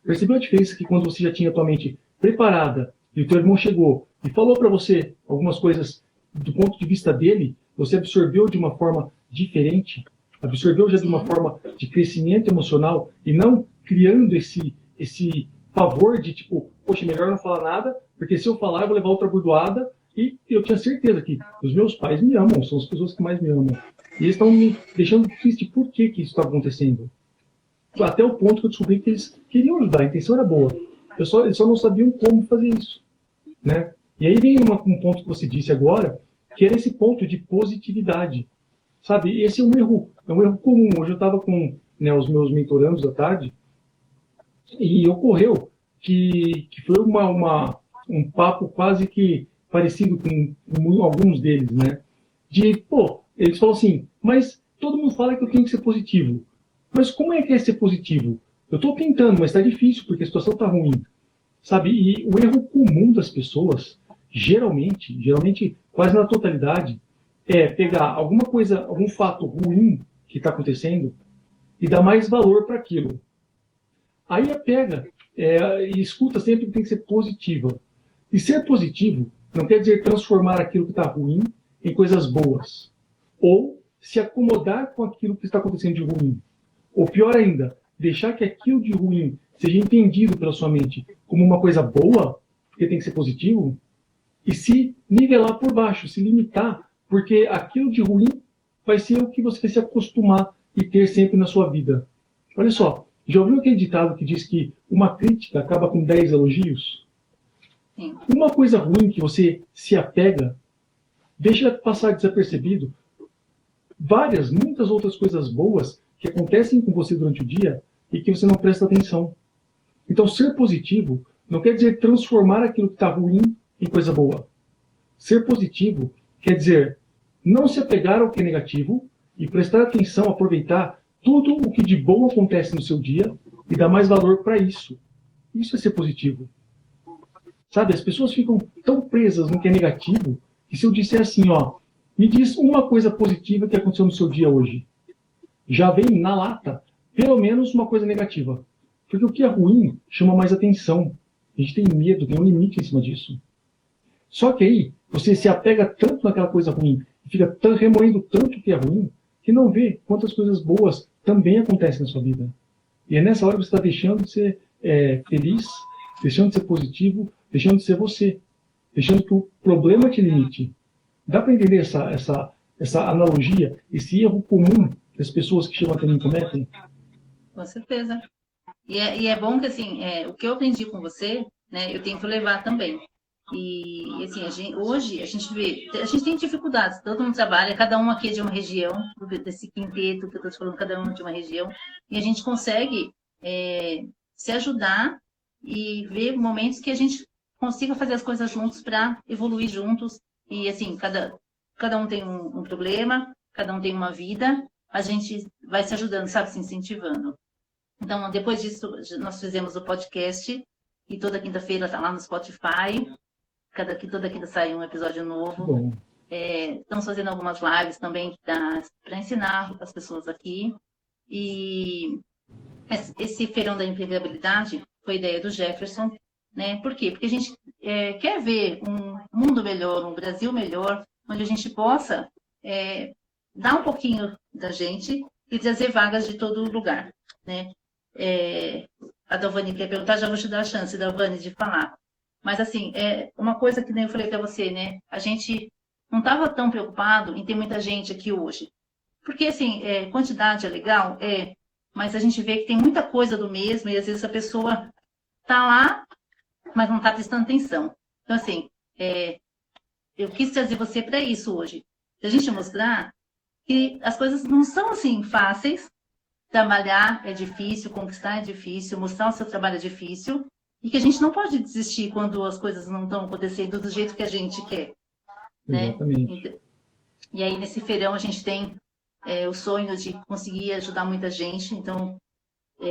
Percebeu a diferença que quando você já tinha a tua mente preparada e o teu irmão chegou e falou para você algumas coisas do ponto de vista dele, você absorveu de uma forma diferente, absorveu já de uma forma de crescimento emocional e não criando esse pavor de tipo, poxa, melhor não falar nada, porque se eu falar eu vou levar outra burdoada. E eu tinha certeza que os meus pais me amam, são as pessoas que mais me amam. E eles estão me deixando triste por que isso está acontecendo. Até o ponto que eu descobri que eles queriam ajudar, a intenção era boa. Eles só não sabiam como fazer isso. Né? E aí vem um ponto que você disse agora, que era esse ponto de positividade. Sabe, esse é um erro comum. Hoje eu estava com, né, os meus mentorandos à tarde, e ocorreu que foi um papo quase que parecido com alguns deles, né? Eles falam assim, mas todo mundo fala que eu tenho que ser positivo. Mas como é que é ser positivo? Eu estou tentando, mas está difícil, porque a situação está ruim. Sabe? E o erro comum das pessoas, geralmente, quase na totalidade, é pegar alguma coisa, algum fato ruim que está acontecendo e dar mais valor para aquilo. Aí pega e escuta sempre que tem que ser positiva. E ser positivo não quer dizer transformar aquilo que está ruim em coisas boas. Ou se acomodar com aquilo que está acontecendo de ruim. Ou pior ainda, deixar que aquilo de ruim seja entendido pela sua mente como uma coisa boa, porque tem que ser positivo, e se nivelar por baixo, se limitar, porque aquilo de ruim vai ser o que você vai se acostumar e ter sempre na sua vida. Olha só, já ouviu aquele ditado que diz que uma crítica acaba com 10 elogios? Sim. Uma coisa ruim que você se apega, deixa passar desapercebido muitas outras coisas boas que acontecem com você durante o dia e que você não presta atenção. Então, ser positivo não quer dizer transformar aquilo que está ruim em coisa boa. Ser positivo quer dizer não se apegar ao que é negativo e prestar atenção, aproveitar tudo o que de bom acontece no seu dia e dar mais valor para isso. Isso é ser positivo. Sabe, as pessoas ficam tão presas no que é negativo que se eu disser assim, me diz uma coisa positiva que aconteceu no seu dia hoje, já vem na lata pelo menos uma coisa negativa. Porque o que é ruim chama mais atenção. A gente tem medo, tem um limite em cima disso. Só que aí, você se apega tanto naquela coisa ruim, e fica remoendo tanto o que é ruim, que não vê quantas coisas boas também acontecem na sua vida. E é nessa hora que você está deixando de ser feliz, deixando de ser positivo, deixando de ser você, deixando que o problema te limite. Dá para entender essa analogia, esse erro comum que as pessoas que chegam até mim cometem? Com certeza. E é bom que, assim, o que eu aprendi com você, né, eu tento levar também. E, assim, hoje a gente tem dificuldades, todo mundo trabalha, cada um aqui é de uma região, desse quinteto que eu estou te falando, cada um de uma região, e a gente consegue se ajudar e ver momentos que a gente consiga fazer as coisas juntos para evoluir juntos. E, assim, cada um tem um problema, cada um tem uma vida, a gente vai se ajudando, sabe, se incentivando. Então, depois disso, nós fizemos o podcast, e toda quinta-feira está lá no Spotify. Toda quinta sai um episódio novo. Estamos fazendo algumas lives também para ensinar as pessoas aqui. E esse feirão da empregabilidade foi ideia do Jefferson. Né? Por quê? Porque a gente quer ver um mundo melhor, um Brasil melhor, onde a gente possa dar um pouquinho da gente e trazer vagas de todo lugar. Né? A Dalvani quer perguntar, já vou te dar a chance, Dalvani, de falar. Mas, assim, uma coisa que nem eu falei para você, né? A gente não estava tão preocupado em ter muita gente aqui hoje. Porque, assim, quantidade é legal, mas a gente vê que tem muita coisa do mesmo e, às vezes, a pessoa está lá, mas não está prestando atenção. Então, assim, eu quis trazer você para isso hoje. Para a gente mostrar que as coisas não são, assim, fáceis. Trabalhar é difícil, conquistar é difícil, mostrar o seu trabalho é difícil. E que a gente não pode desistir quando as coisas não estão acontecendo do jeito que a gente quer. Né? Exatamente. E aí, nesse feirão, a gente tem o sonho de conseguir ajudar muita gente. Então,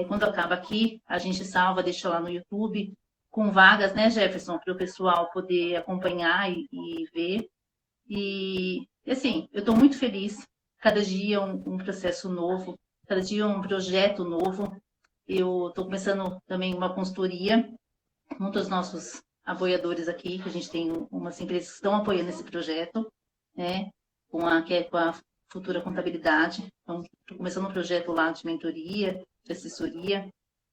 quando acaba aqui, a gente salva, deixa lá no YouTube, com vagas, né, Jefferson, para o pessoal poder acompanhar e ver. E, assim, eu estou muito feliz. Cada dia um processo novo. cada dia um projeto novo. Eu estou começando também uma consultoria, um dos nossos apoiadores aqui, que a gente tem umas empresas que estão apoiando esse projeto, né, que é com a Futura Contabilidade. Então, estou começando um projeto lá de mentoria, de assessoria,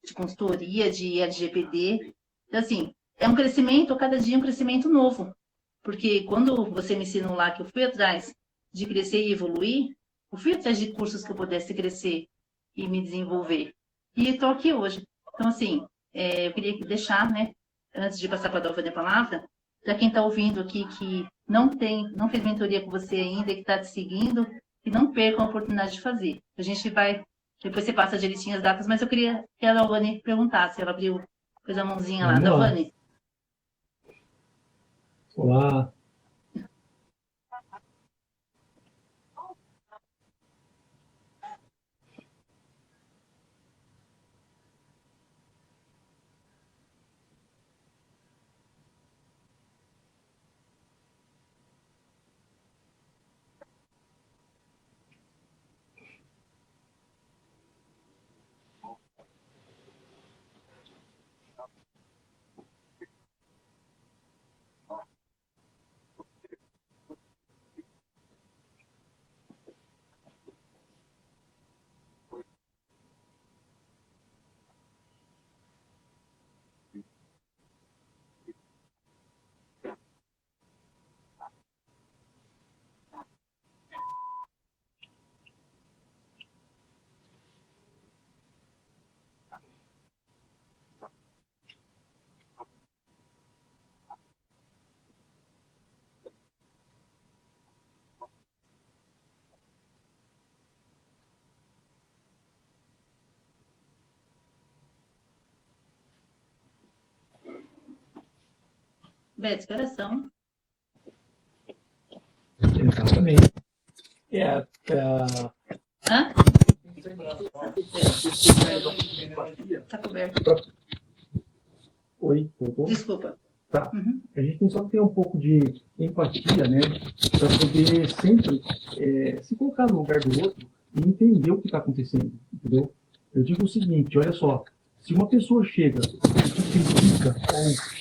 de consultoria, de LGPD. Então, assim, é um crescimento, cada dia um crescimento novo. Porque quando você me ensinou lá que eu fui atrás de crescer e evoluir, eu fui atrás de cursos que eu pudesse crescer e me desenvolver. E estou aqui hoje. Então, assim, eu queria deixar, né, antes de passar para a Dalvânia a palavra, para quem está ouvindo aqui que não fez mentoria com você ainda, que está te seguindo, que não perca a oportunidade de fazer. A gente vai, depois você passa direitinho as datas, mas eu queria que a Dalvânia perguntasse, ela abriu, fez a mãozinha lá. Dalvânia. Olá. Beth, que horas são? Exatamente. Hã? Tá coberto. Oi, voltou? Desculpa. Tá. A gente tem só que ter um pouco de empatia, né? Para poder sempre se colocar no lugar do outro e entender o que está acontecendo, entendeu? Eu digo o seguinte, olha só, se uma pessoa chega e te critica,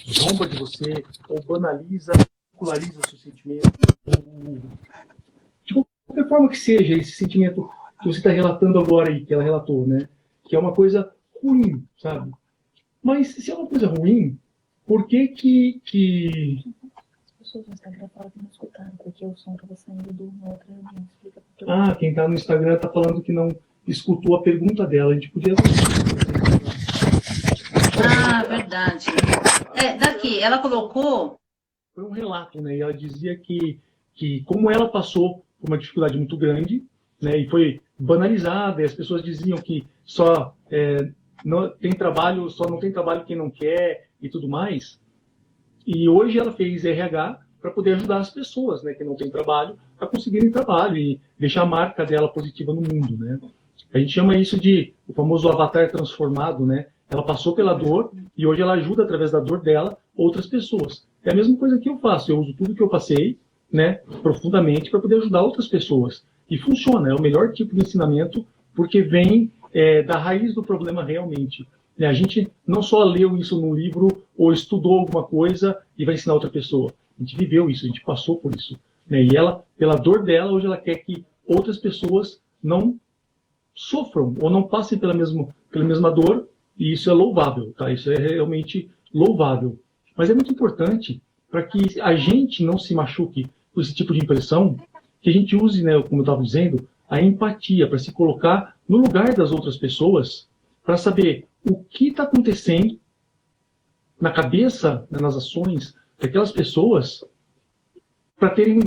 ou zomba de você, ou banaliza, ridiculariza o seu sentimento, ou de qualquer forma que seja esse sentimento que você está relatando agora aí, que ela relatou, né? Que é uma coisa ruim, sabe? Mas se é uma coisa ruim, por que As pessoas no Instagram falam que não escutaram, porque o som estava saindo de uma outra reunião. Explica porque quem está no Instagram está falando que não escutou a pergunta dela. A gente podia... Verdade. Daqui, ela colocou... Foi um relato, né? E ela dizia que como ela passou por uma dificuldade muito grande, né? E foi banalizada, e as pessoas diziam que só não tem trabalho, só não tem trabalho quem não quer e tudo mais. E hoje ela fez RH para poder ajudar as pessoas, né, que não têm trabalho, a conseguirem trabalho e deixar a marca dela positiva no mundo, né? A gente chama isso de o famoso avatar transformado, né? Ela passou pela dor e hoje ela ajuda, através da dor dela, outras pessoas. É a mesma coisa que eu faço. Eu uso tudo que eu passei, né, profundamente, para poder ajudar outras pessoas. E funciona, é o melhor tipo de ensinamento, porque vem da raiz do problema realmente. A gente não só leu isso num livro ou estudou alguma coisa e vai ensinar outra pessoa. A gente viveu isso, a gente passou por isso. E ela, pela dor dela, hoje ela quer que outras pessoas não sofram ou não passem pela mesma dor, e isso é louvável, tá? Isso é realmente louvável. Mas é muito importante, para que a gente não se machuque com esse tipo de impressão, que a gente use, né, como eu estava dizendo, a empatia, para se colocar no lugar das outras pessoas, para saber o que está acontecendo na cabeça, né, nas ações daquelas pessoas, para terem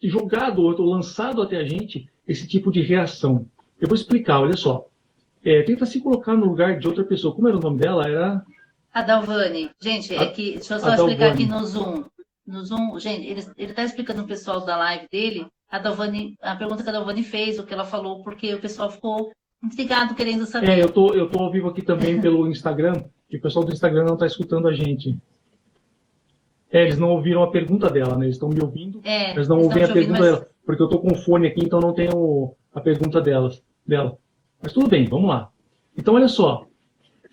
jogado ou lançado até a gente esse tipo de reação. Eu vou explicar, olha só. Tenta se colocar no lugar de outra pessoa. Como era o nome dela? Era... A Dalvânia. Gente, deixa eu só explicar aqui no Zoom. No Zoom, gente, ele está explicando o pessoal da live dele, a pergunta que a Dalvânia fez, o que ela falou, porque o pessoal ficou intrigado, querendo saber. Eu tô ao vivo aqui também pelo Instagram, e o pessoal do Instagram não está escutando a gente. Eles não ouviram a pergunta dela, né? Eles estão me ouvindo, mas não ouvem a pergunta dela. Porque eu estou com o fone aqui, então não tenho a pergunta dela. Mas tudo bem, vamos lá. Então, olha só,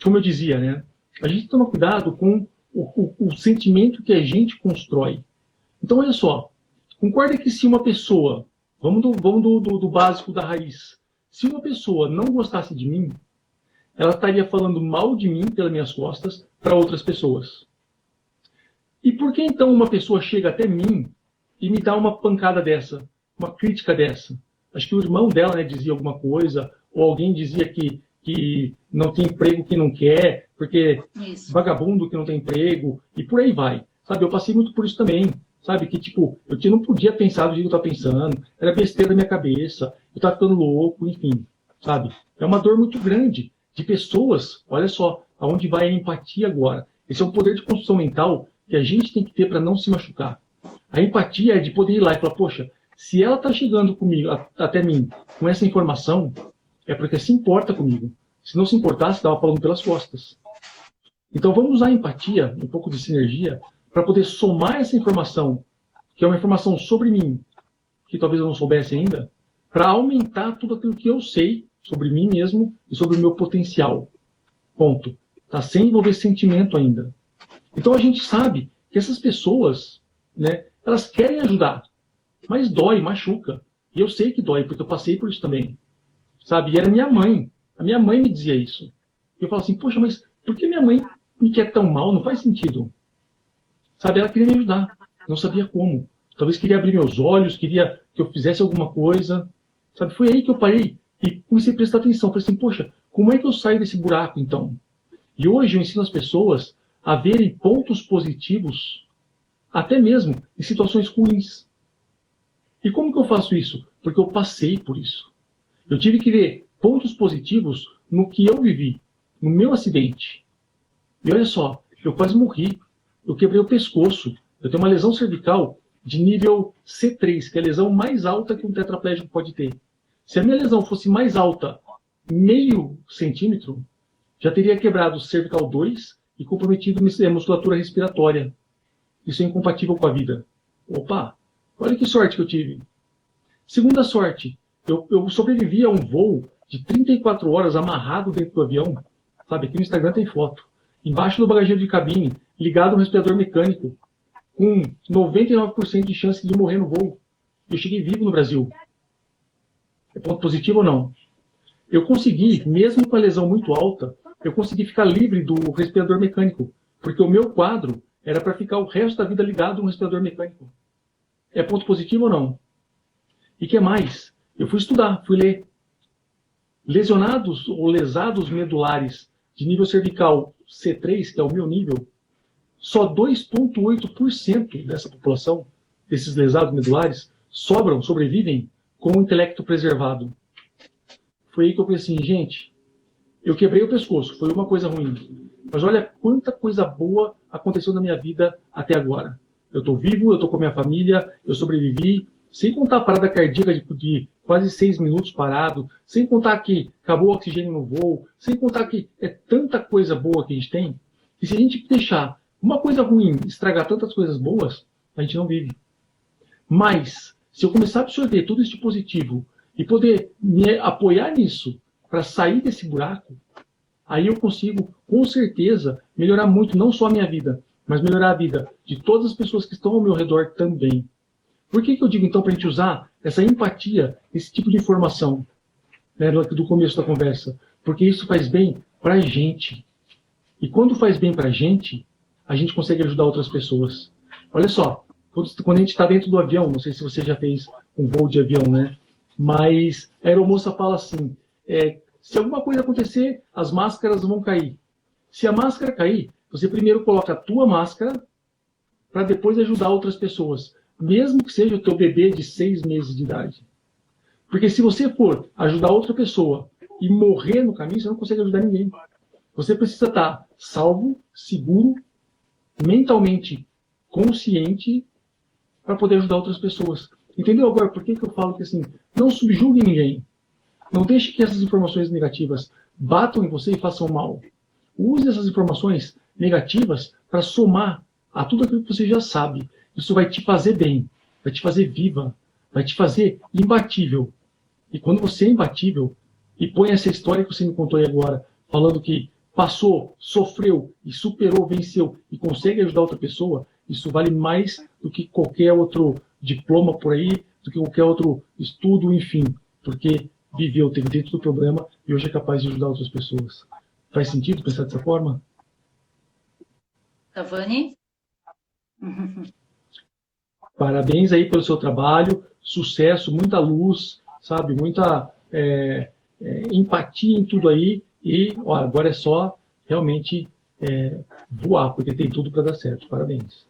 como eu dizia, né? A gente toma cuidado com o sentimento que a gente constrói. Então, olha só, concorda que se uma pessoa, vamos do básico da raiz, se uma pessoa não gostasse de mim, ela estaria falando mal de mim pelas minhas costas para outras pessoas. E por que então uma pessoa chega até mim e me dá uma pancada dessa, uma crítica dessa? Acho que o irmão dela, né, dizia alguma coisa, ou alguém dizia que não tem emprego que não quer, porque vagabundo que não tem emprego, e por aí vai. Sabe, eu passei muito por isso também. Sabe, que tipo, eu não podia pensar do jeito que eu estava pensando, era besteira da minha cabeça, eu estava ficando louco, enfim. Sabe, é uma dor muito grande de pessoas, olha só, aonde vai a empatia agora. Esse é um poder de construção mental que a gente tem que ter para não se machucar. A empatia é de poder ir lá e falar, poxa, se ela está chegando comigo, até mim, com essa informação, é porque se importa comigo. Se não se importasse, estava falando pelas costas. Então vamos usar a empatia, um pouco de sinergia, para poder somar essa informação, que é uma informação sobre mim, que talvez eu não soubesse ainda, para aumentar tudo aquilo que eu sei sobre mim mesmo e sobre o meu potencial. Ponto. Está sem envolver sentimento ainda. Então a gente sabe que essas pessoas, né, elas querem ajudar, mas dói, machuca. E eu sei que dói, porque eu passei por isso também. Sabe? E era minha mãe. A minha mãe me dizia isso. E eu falo assim, poxa, mas por que minha mãe me quer tão mal? Não faz sentido. Sabe? Ela queria me ajudar. Não sabia como. Talvez queria abrir meus olhos, queria que eu fizesse alguma coisa. Sabe? Foi aí que eu parei e comecei a prestar atenção. Falei assim, poxa, como é que eu saio desse buraco, então? E hoje eu ensino as pessoas a verem pontos positivos, até mesmo em situações ruins. E como que eu faço isso? Porque eu passei por isso. Eu tive que ver pontos positivos no que eu vivi, no meu acidente. E olha só, eu quase morri. Eu quebrei o pescoço. Eu tenho uma lesão cervical de nível C3, que é a lesão mais alta que um tetraplégico pode ter. Se a minha lesão fosse mais alta, meio centímetro, já teria quebrado o cervical 2 e comprometido a musculatura respiratória. Isso é incompatível com a vida. Opa, olha que sorte que eu tive. Segunda sorte, eu sobrevivi a um voo de 34 horas amarrado dentro do avião. Sabe, aqui no Instagram tem foto. Embaixo do bagageiro de cabine, ligado ao respirador mecânico, com 99% de chance de morrer no voo. Eu cheguei vivo no Brasil. É ponto positivo ou não? Eu consegui, mesmo com a lesão muito alta, eu consegui ficar livre do respirador mecânico, porque o meu quadro era para ficar o resto da vida ligado no respirador mecânico. É ponto positivo ou não? E o que mais? Eu fui estudar, fui ler. Lesionados ou lesados medulares de nível cervical C3, que é o meu nível, só 2,8% dessa população, desses lesados medulares, sobrevivem com o intelecto preservado. Foi aí que eu pensei assim, gente, eu quebrei o pescoço, foi uma coisa ruim. Mas olha quanta coisa boa aconteceu na minha vida até agora. Eu estou vivo, eu estou com a minha família, eu sobrevivi, sem contar a parada cardíaca de quase 6 minutos parado, sem contar que acabou o oxigênio no voo, sem contar que é tanta coisa boa que a gente tem, que se a gente deixar uma coisa ruim estragar tantas coisas boas, a gente não vive. Mas, se eu começar a absorver tudo isso de positivo e poder me apoiar nisso para sair desse buraco, aí eu consigo, com certeza, melhorar muito, não só a minha vida, mas melhorar a vida de todas as pessoas que estão ao meu redor também. Por que eu digo, então, para a gente usar essa empatia, esse tipo de informação, né, do começo da conversa? Porque isso faz bem para a gente. E quando faz bem para a gente consegue ajudar outras pessoas. Olha só, quando a gente está dentro do avião, não sei se você já fez um voo de avião, né? Mas a aeromoça fala assim, se alguma coisa acontecer, as máscaras vão cair. Se a máscara cair, você primeiro coloca a tua máscara para depois ajudar outras pessoas. Mesmo que seja o teu bebê de 6 meses de idade. Porque se você for ajudar outra pessoa e morrer no caminho, você não consegue ajudar ninguém. Você precisa estar salvo, seguro, mentalmente consciente para poder ajudar outras pessoas. Entendeu agora por que eu falo que assim, não subjugue ninguém. Não deixe que essas informações negativas batam em você e façam mal. Use essas informações negativas para somar a tudo aquilo que você já sabe. Isso vai te fazer bem, vai te fazer viva, vai te fazer imbatível. E quando você é imbatível e põe essa história que você me contou aí agora, falando que passou, sofreu e superou, venceu e consegue ajudar outra pessoa, isso vale mais do que qualquer outro diploma por aí, do que qualquer outro estudo, enfim, porque viveu, teve dentro do problema e hoje é capaz de ajudar outras pessoas. Faz sentido pensar dessa forma? Cavani? Parabéns aí pelo seu trabalho, sucesso, muita luz, sabe, muita empatia em tudo aí e ó, agora é só realmente voar, porque tem tudo para dar certo. Parabéns.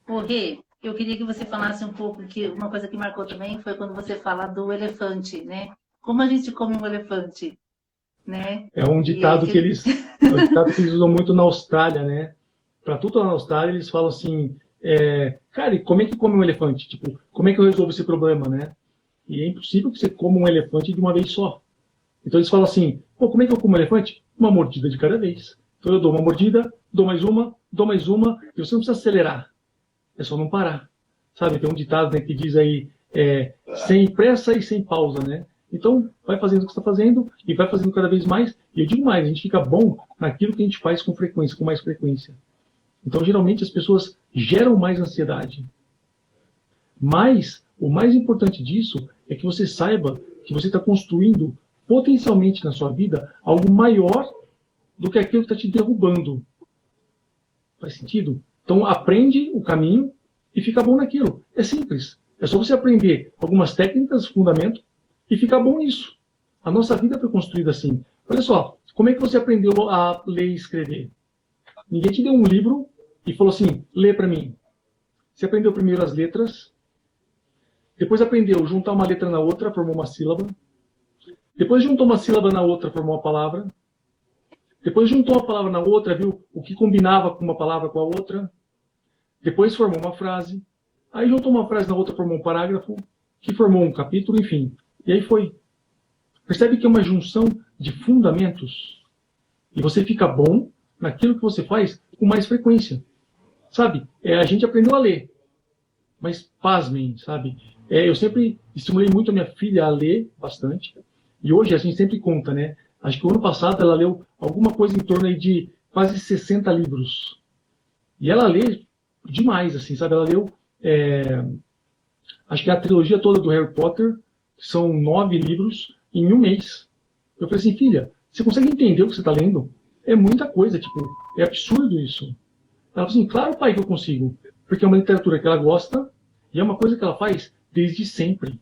Ô, Rê, eu queria que você falasse um pouco, que uma coisa que marcou também foi quando você fala do elefante, né? Como a gente come um elefante, né? É um ditado que eles usam muito na Austrália, né? Para tudo lá na Austrália, eles falam assim, cara, e como é que come um elefante? Tipo, como é que eu resolvo esse problema, né? E é impossível que você coma um elefante de uma vez só. Então eles falam assim, pô, como é que eu como um elefante? Uma mordida de cada vez. Então eu dou uma mordida, dou mais uma, e você não precisa acelerar. É só não parar. Sabe, tem um ditado, né, que diz aí, sem pressa e sem pausa, né? Então, vai fazendo o que você está fazendo e vai fazendo cada vez mais. E eu digo mais, a gente fica bom naquilo que a gente faz com frequência, com mais frequência. Então, geralmente, as pessoas geram mais ansiedade. Mas, o mais importante disso é que você saiba que você está construindo potencialmente na sua vida algo maior do que aquilo que está te derrubando. Faz sentido? Então, aprende o caminho e fica bom naquilo. É simples. É só você aprender algumas técnicas, fundamento, e ficar bom nisso. A nossa vida foi construída assim. Olha só, como é que você aprendeu a ler e escrever? Ninguém te deu um livro e falou assim, lê para mim. Você aprendeu primeiro as letras, depois aprendeu juntar uma letra na outra, formou uma sílaba. Depois juntou uma sílaba na outra, formou uma palavra. Depois juntou uma palavra na outra, viu o que combinava com uma palavra com a outra. Depois formou uma frase. Aí juntou uma frase na outra, formou um parágrafo, que formou um capítulo, enfim. E aí foi. Percebe que é uma junção de fundamentos. E você fica bom naquilo que você faz com mais frequência. Sabe? A gente aprendeu a ler. Mas pasmem, sabe? Eu sempre estimulei muito a minha filha a ler bastante. E hoje a gente sempre conta, né? Acho que o ano passado ela leu alguma coisa em torno aí de quase 60 livros. E ela lê demais, assim, sabe? Ela leu, acho que a trilogia toda do Harry Potter, são 9 livros, em um mês. Eu falei assim, filha, você consegue entender o que você está lendo? É muita coisa, tipo, é absurdo isso. Ela falou assim, claro, pai, que eu consigo. Porque é uma literatura que ela gosta e é uma coisa que ela faz desde sempre.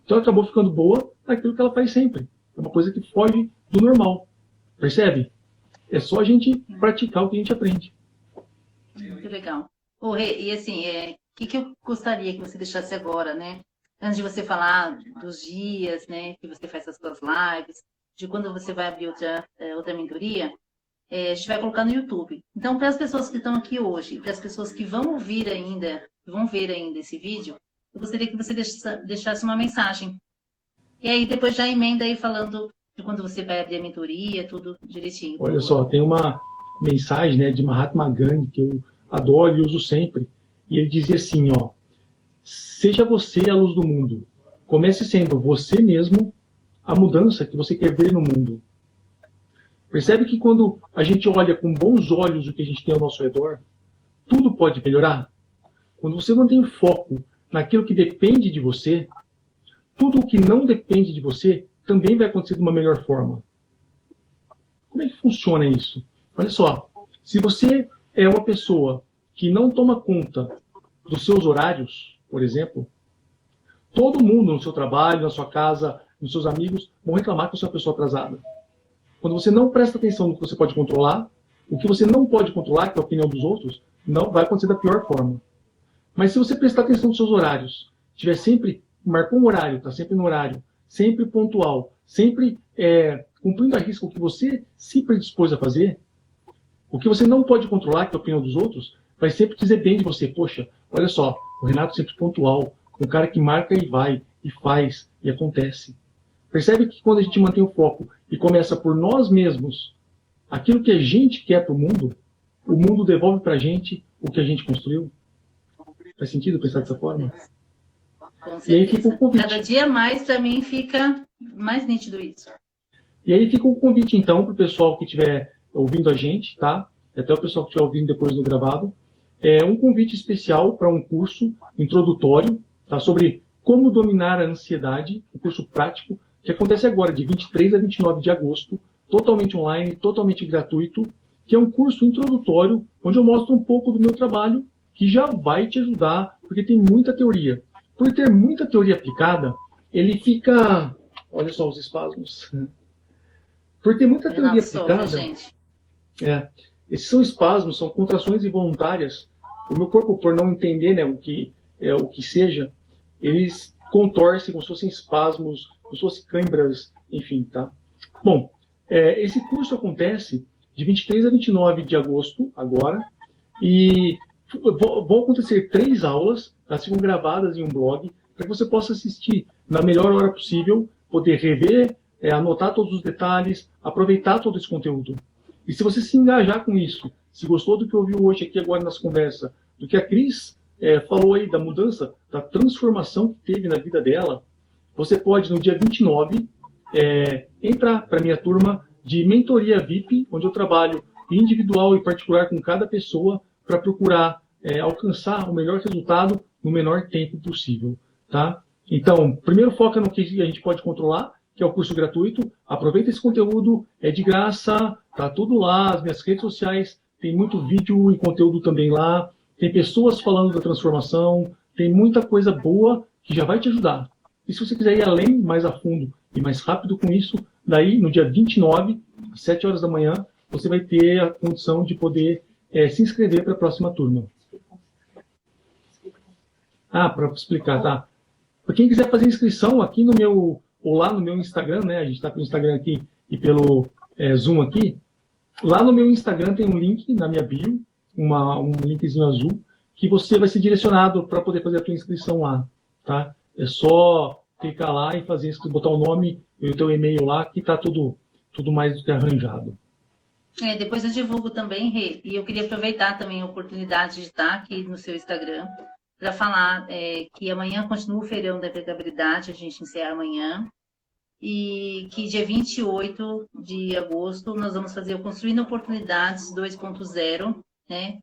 Então ela acabou ficando boa naquilo que ela faz sempre. É uma coisa que foge do normal. Percebe? É só a gente praticar o que a gente aprende. Muito legal. Ô, Rê, e assim, que eu gostaria que você deixasse agora, né? Antes de você falar dos dias, né, que você faz as suas lives, de quando você vai abrir outra mentoria, a gente vai colocar no YouTube. Então, para as pessoas que estão aqui hoje, para as pessoas que vão ouvir ainda, vão ver ainda esse vídeo, eu gostaria que você deixasse uma mensagem. E aí, depois já emenda aí falando de quando você vai abrir a mentoria, tudo direitinho. Olha só, tem uma mensagem, né, de Mahatma Gandhi que eu adoro e uso sempre. E ele dizia assim, ó, seja você a luz do mundo. Comece sendo você mesmo a mudança que você quer ver no mundo. Percebe que quando a gente olha com bons olhos o que a gente tem ao nosso redor, tudo pode melhorar? Quando você mantém o foco naquilo que depende de você, tudo o que não depende de você também vai acontecer de uma melhor forma. Como é que funciona isso? Olha só, se você é uma pessoa que não toma conta dos seus horários, por exemplo, todo mundo no seu trabalho, na sua casa, nos seus amigos, vão reclamar que você é uma pessoa atrasada. Quando você não presta atenção no que você pode controlar, o que você não pode controlar, que é a opinião dos outros, não vai acontecer da pior forma. Mas se você prestar atenção nos seus horários, tiver sempre, marcou um horário, está sempre no horário, sempre pontual, sempre cumprindo a risco o que você se predispôs a fazer, o que você não pode controlar, que é a opinião dos outros, vai sempre dizer bem de você. Poxa, olha só, o Renato sempre pontual, um cara que marca e vai, e faz, e acontece. Percebe que quando a gente mantém o foco e começa por nós mesmos, aquilo que a gente quer para o mundo devolve para a gente o que a gente construiu? Faz sentido pensar dessa forma? Com E aí fica certeza. o convite. Cada dia mais, para mim, fica mais nítido isso. E aí fica o convite, então, para o pessoal que estiver ouvindo a gente, tá? Até o pessoal que estiver ouvindo depois do gravado. É um convite especial para um curso introdutório, tá? Sobre como dominar a ansiedade, um curso prático, que acontece agora, de 23 a 29 de agosto, totalmente online, totalmente gratuito, que é um curso introdutório, onde eu mostro um pouco do meu trabalho, que já vai te ajudar, porque tem muita teoria. Por ter muita teoria aplicada, ele fica... Olha só os espasmos. Por ter muita teoria aplicada... gente. Esses são espasmos, são contrações involuntárias. O meu corpo, por não entender, né, o que seja, eles contorcem como se fossem espasmos, como se fossem câimbras, enfim, tá? Bom, esse curso acontece de 23 a 29 de agosto, agora, e vão acontecer 3 aulas, elas ficam gravadas em um blog, para que você possa assistir na melhor hora possível, poder rever, anotar todos os detalhes, aproveitar todo esse conteúdo. E se você se engajar com isso, se gostou do que ouviu hoje aqui agora nas conversas, do que a Cris falou aí, da mudança, da transformação que teve na vida dela, você pode, no dia 29, entrar para a minha turma de mentoria VIP, onde eu trabalho individual e particular com cada pessoa para procurar alcançar o melhor resultado no menor tempo possível. Tá? Então, primeiro foca no que a gente pode controlar, que é o curso gratuito. Aproveita esse conteúdo, é de graça, tá tudo lá, as minhas redes sociais, tem muito vídeo e conteúdo também lá, tem pessoas falando da transformação, tem muita coisa boa que já vai te ajudar. E se você quiser ir além, mais a fundo e mais rápido com isso, daí no dia 29, às 7 horas da manhã, você vai ter a condição de poder se inscrever para a próxima turma. Para explicar, tá? Para quem quiser fazer inscrição aqui no meu... ou lá no meu Instagram, né? A gente está pelo Instagram aqui e pelo Zoom aqui. Lá no meu Instagram tem um link na minha bio, um linkzinho azul, que você vai ser direcionado para poder fazer a tua inscrição lá, tá? É só clicar lá e fazer isso, botar o nome e o teu e-mail lá, que está tudo mais do que arranjado. Depois eu divulgo também, Rê, e eu queria aproveitar também a oportunidade de estar aqui no seu Instagram para falar que amanhã continua o feirão da empregabilidade, a gente encerra amanhã, e que dia 28 de agosto nós vamos fazer o Construindo Oportunidades 2.0, né?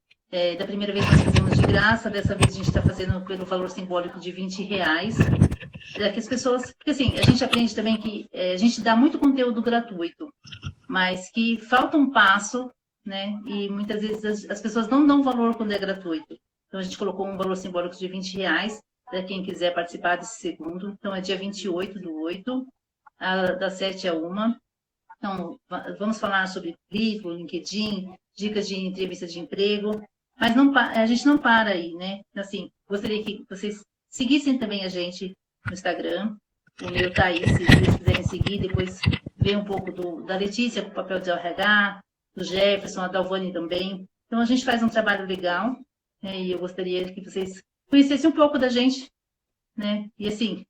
Da primeira vez nós fizemos de graça, dessa vez a gente está fazendo pelo valor simbólico de R$20, para que as pessoas... Porque assim, a gente aprende também que a gente dá muito conteúdo gratuito, mas que falta um passo, né? E muitas vezes as pessoas não dão valor quando é gratuito. Então a gente colocou um valor simbólico de R$20 para quem quiser participar desse segundo. Então é dia 28/8, das 7 à 1. Então vamos falar sobre livro, LinkedIn, dicas de entrevista de emprego, mas a gente não para aí, né? Assim, gostaria que vocês seguissem também a gente no Instagram. O meu tá aí, se vocês quiserem seguir, depois ver um pouco da Letícia com o papel de RH, do Jefferson, a Dalvani também. Então a gente faz um trabalho legal, e eu gostaria que vocês conhecessem um pouco da gente, né? E assim,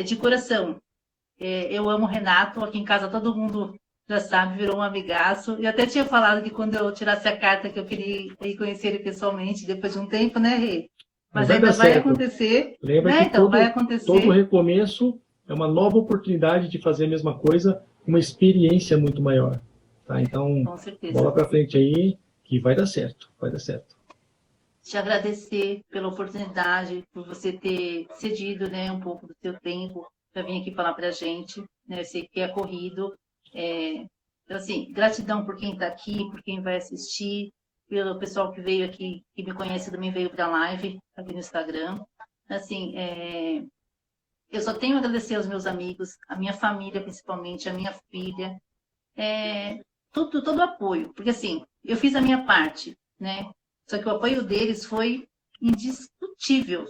de coração, eu amo o Renato, aqui em casa todo mundo já sabe, virou um amigaço. Eu até tinha falado que quando eu tirasse a carta que eu queria ir conhecer ele pessoalmente depois de um tempo, né, Rê? Mas ainda vai acontecer. Lembra né? que Então, vai acontecer. Todo recomeço é uma nova oportunidade de fazer a mesma coisa, uma experiência muito maior. Tá? Então, com certeza. Bola para frente aí, que vai dar certo, vai dar certo. Te agradecer pela oportunidade, por você ter cedido, né, um pouco do seu tempo para vir aqui falar para a gente, né? Eu sei que é corrido. Então, assim, gratidão por quem está aqui, por quem vai assistir, pelo pessoal que veio aqui, que me conhece também veio para a live aqui no Instagram. Assim, eu só tenho a agradecer aos meus amigos, a minha família principalmente, a minha filha, todo o apoio, porque assim, eu fiz a minha parte, né? Só que o apoio deles foi indiscutível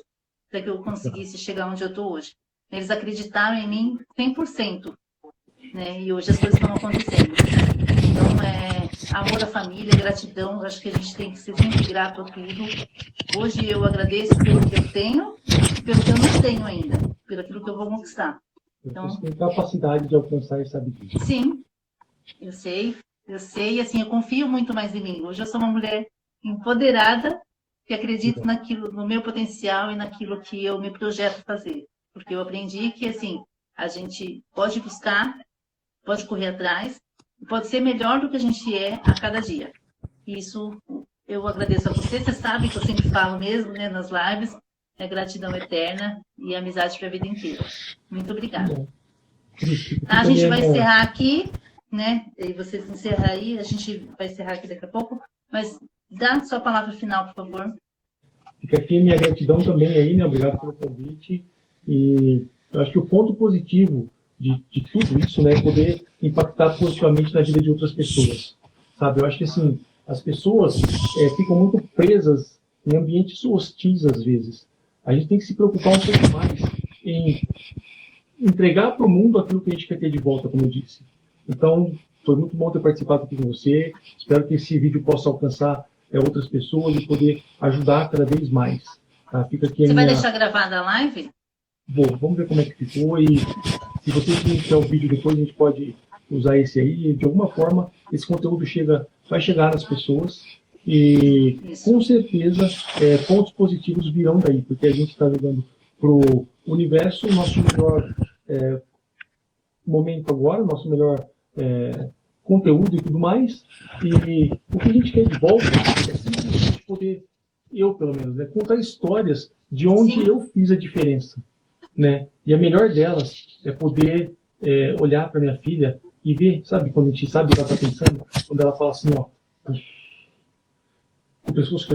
para que eu conseguisse chegar onde eu estou hoje. Eles acreditaram em mim 100%, né? E hoje as coisas estão acontecendo. Então, amor à família, gratidão, acho que a gente tem que ser sempre grato a tudo. Hoje eu agradeço pelo que eu tenho e pelo que eu não tenho ainda, pelo aquilo que eu vou conquistar. Então, você tem capacidade de alcançar e sabe disso. Sim, eu sei, e assim, eu confio muito mais em mim. Hoje eu sou uma mulher empoderada que acredita naquilo, no meu potencial e naquilo que eu me projeto fazer. porque eu aprendi que, assim, a gente pode buscar, pode correr atrás, pode ser melhor do que a gente é a cada dia. Isso eu agradeço a você. Você sabe que eu sempre falo mesmo, né, nas lives, é gratidão eterna e amizade para a vida inteira. Muito obrigada. A gente vai encerrar aqui, né? E você se encerra aí, a gente vai encerrar aqui daqui a pouco, mas dá sua palavra final, por favor. Fica aqui a minha gratidão também aí, né? Obrigado pelo convite. E eu acho que o ponto positivo de tudo isso, né, é poder impactar positivamente na vida de outras pessoas, sabe? Eu acho que, assim, as pessoas ficam muito presas em ambientes hostis, às vezes. A gente tem que se preocupar um pouco mais em entregar para o mundo aquilo que a gente quer ter de volta, como eu disse. Então, foi muito bom ter participado aqui com você. Espero que esse vídeo possa alcançar outras pessoas e poder ajudar cada vez mais. Tá? Fica aqui você vai deixar gravada a live? Vamos ver como é que ficou. E se você tiver o vídeo depois, a gente pode usar esse aí. De alguma forma, esse conteúdo vai chegar nas pessoas. E, com certeza, pontos positivos virão daí, porque a gente está levando para o universo o nosso melhor momento agora, o nosso melhor conteúdo e tudo mais. E o que a gente quer de volta é simplesmente poder, eu pelo menos, né, contar histórias de onde eu fiz a diferença. Né? E a melhor delas é poder olhar para minha filha e ver, sabe, quando a gente sabe o que ela está pensando, quando ela fala assim, ó, com pessoas que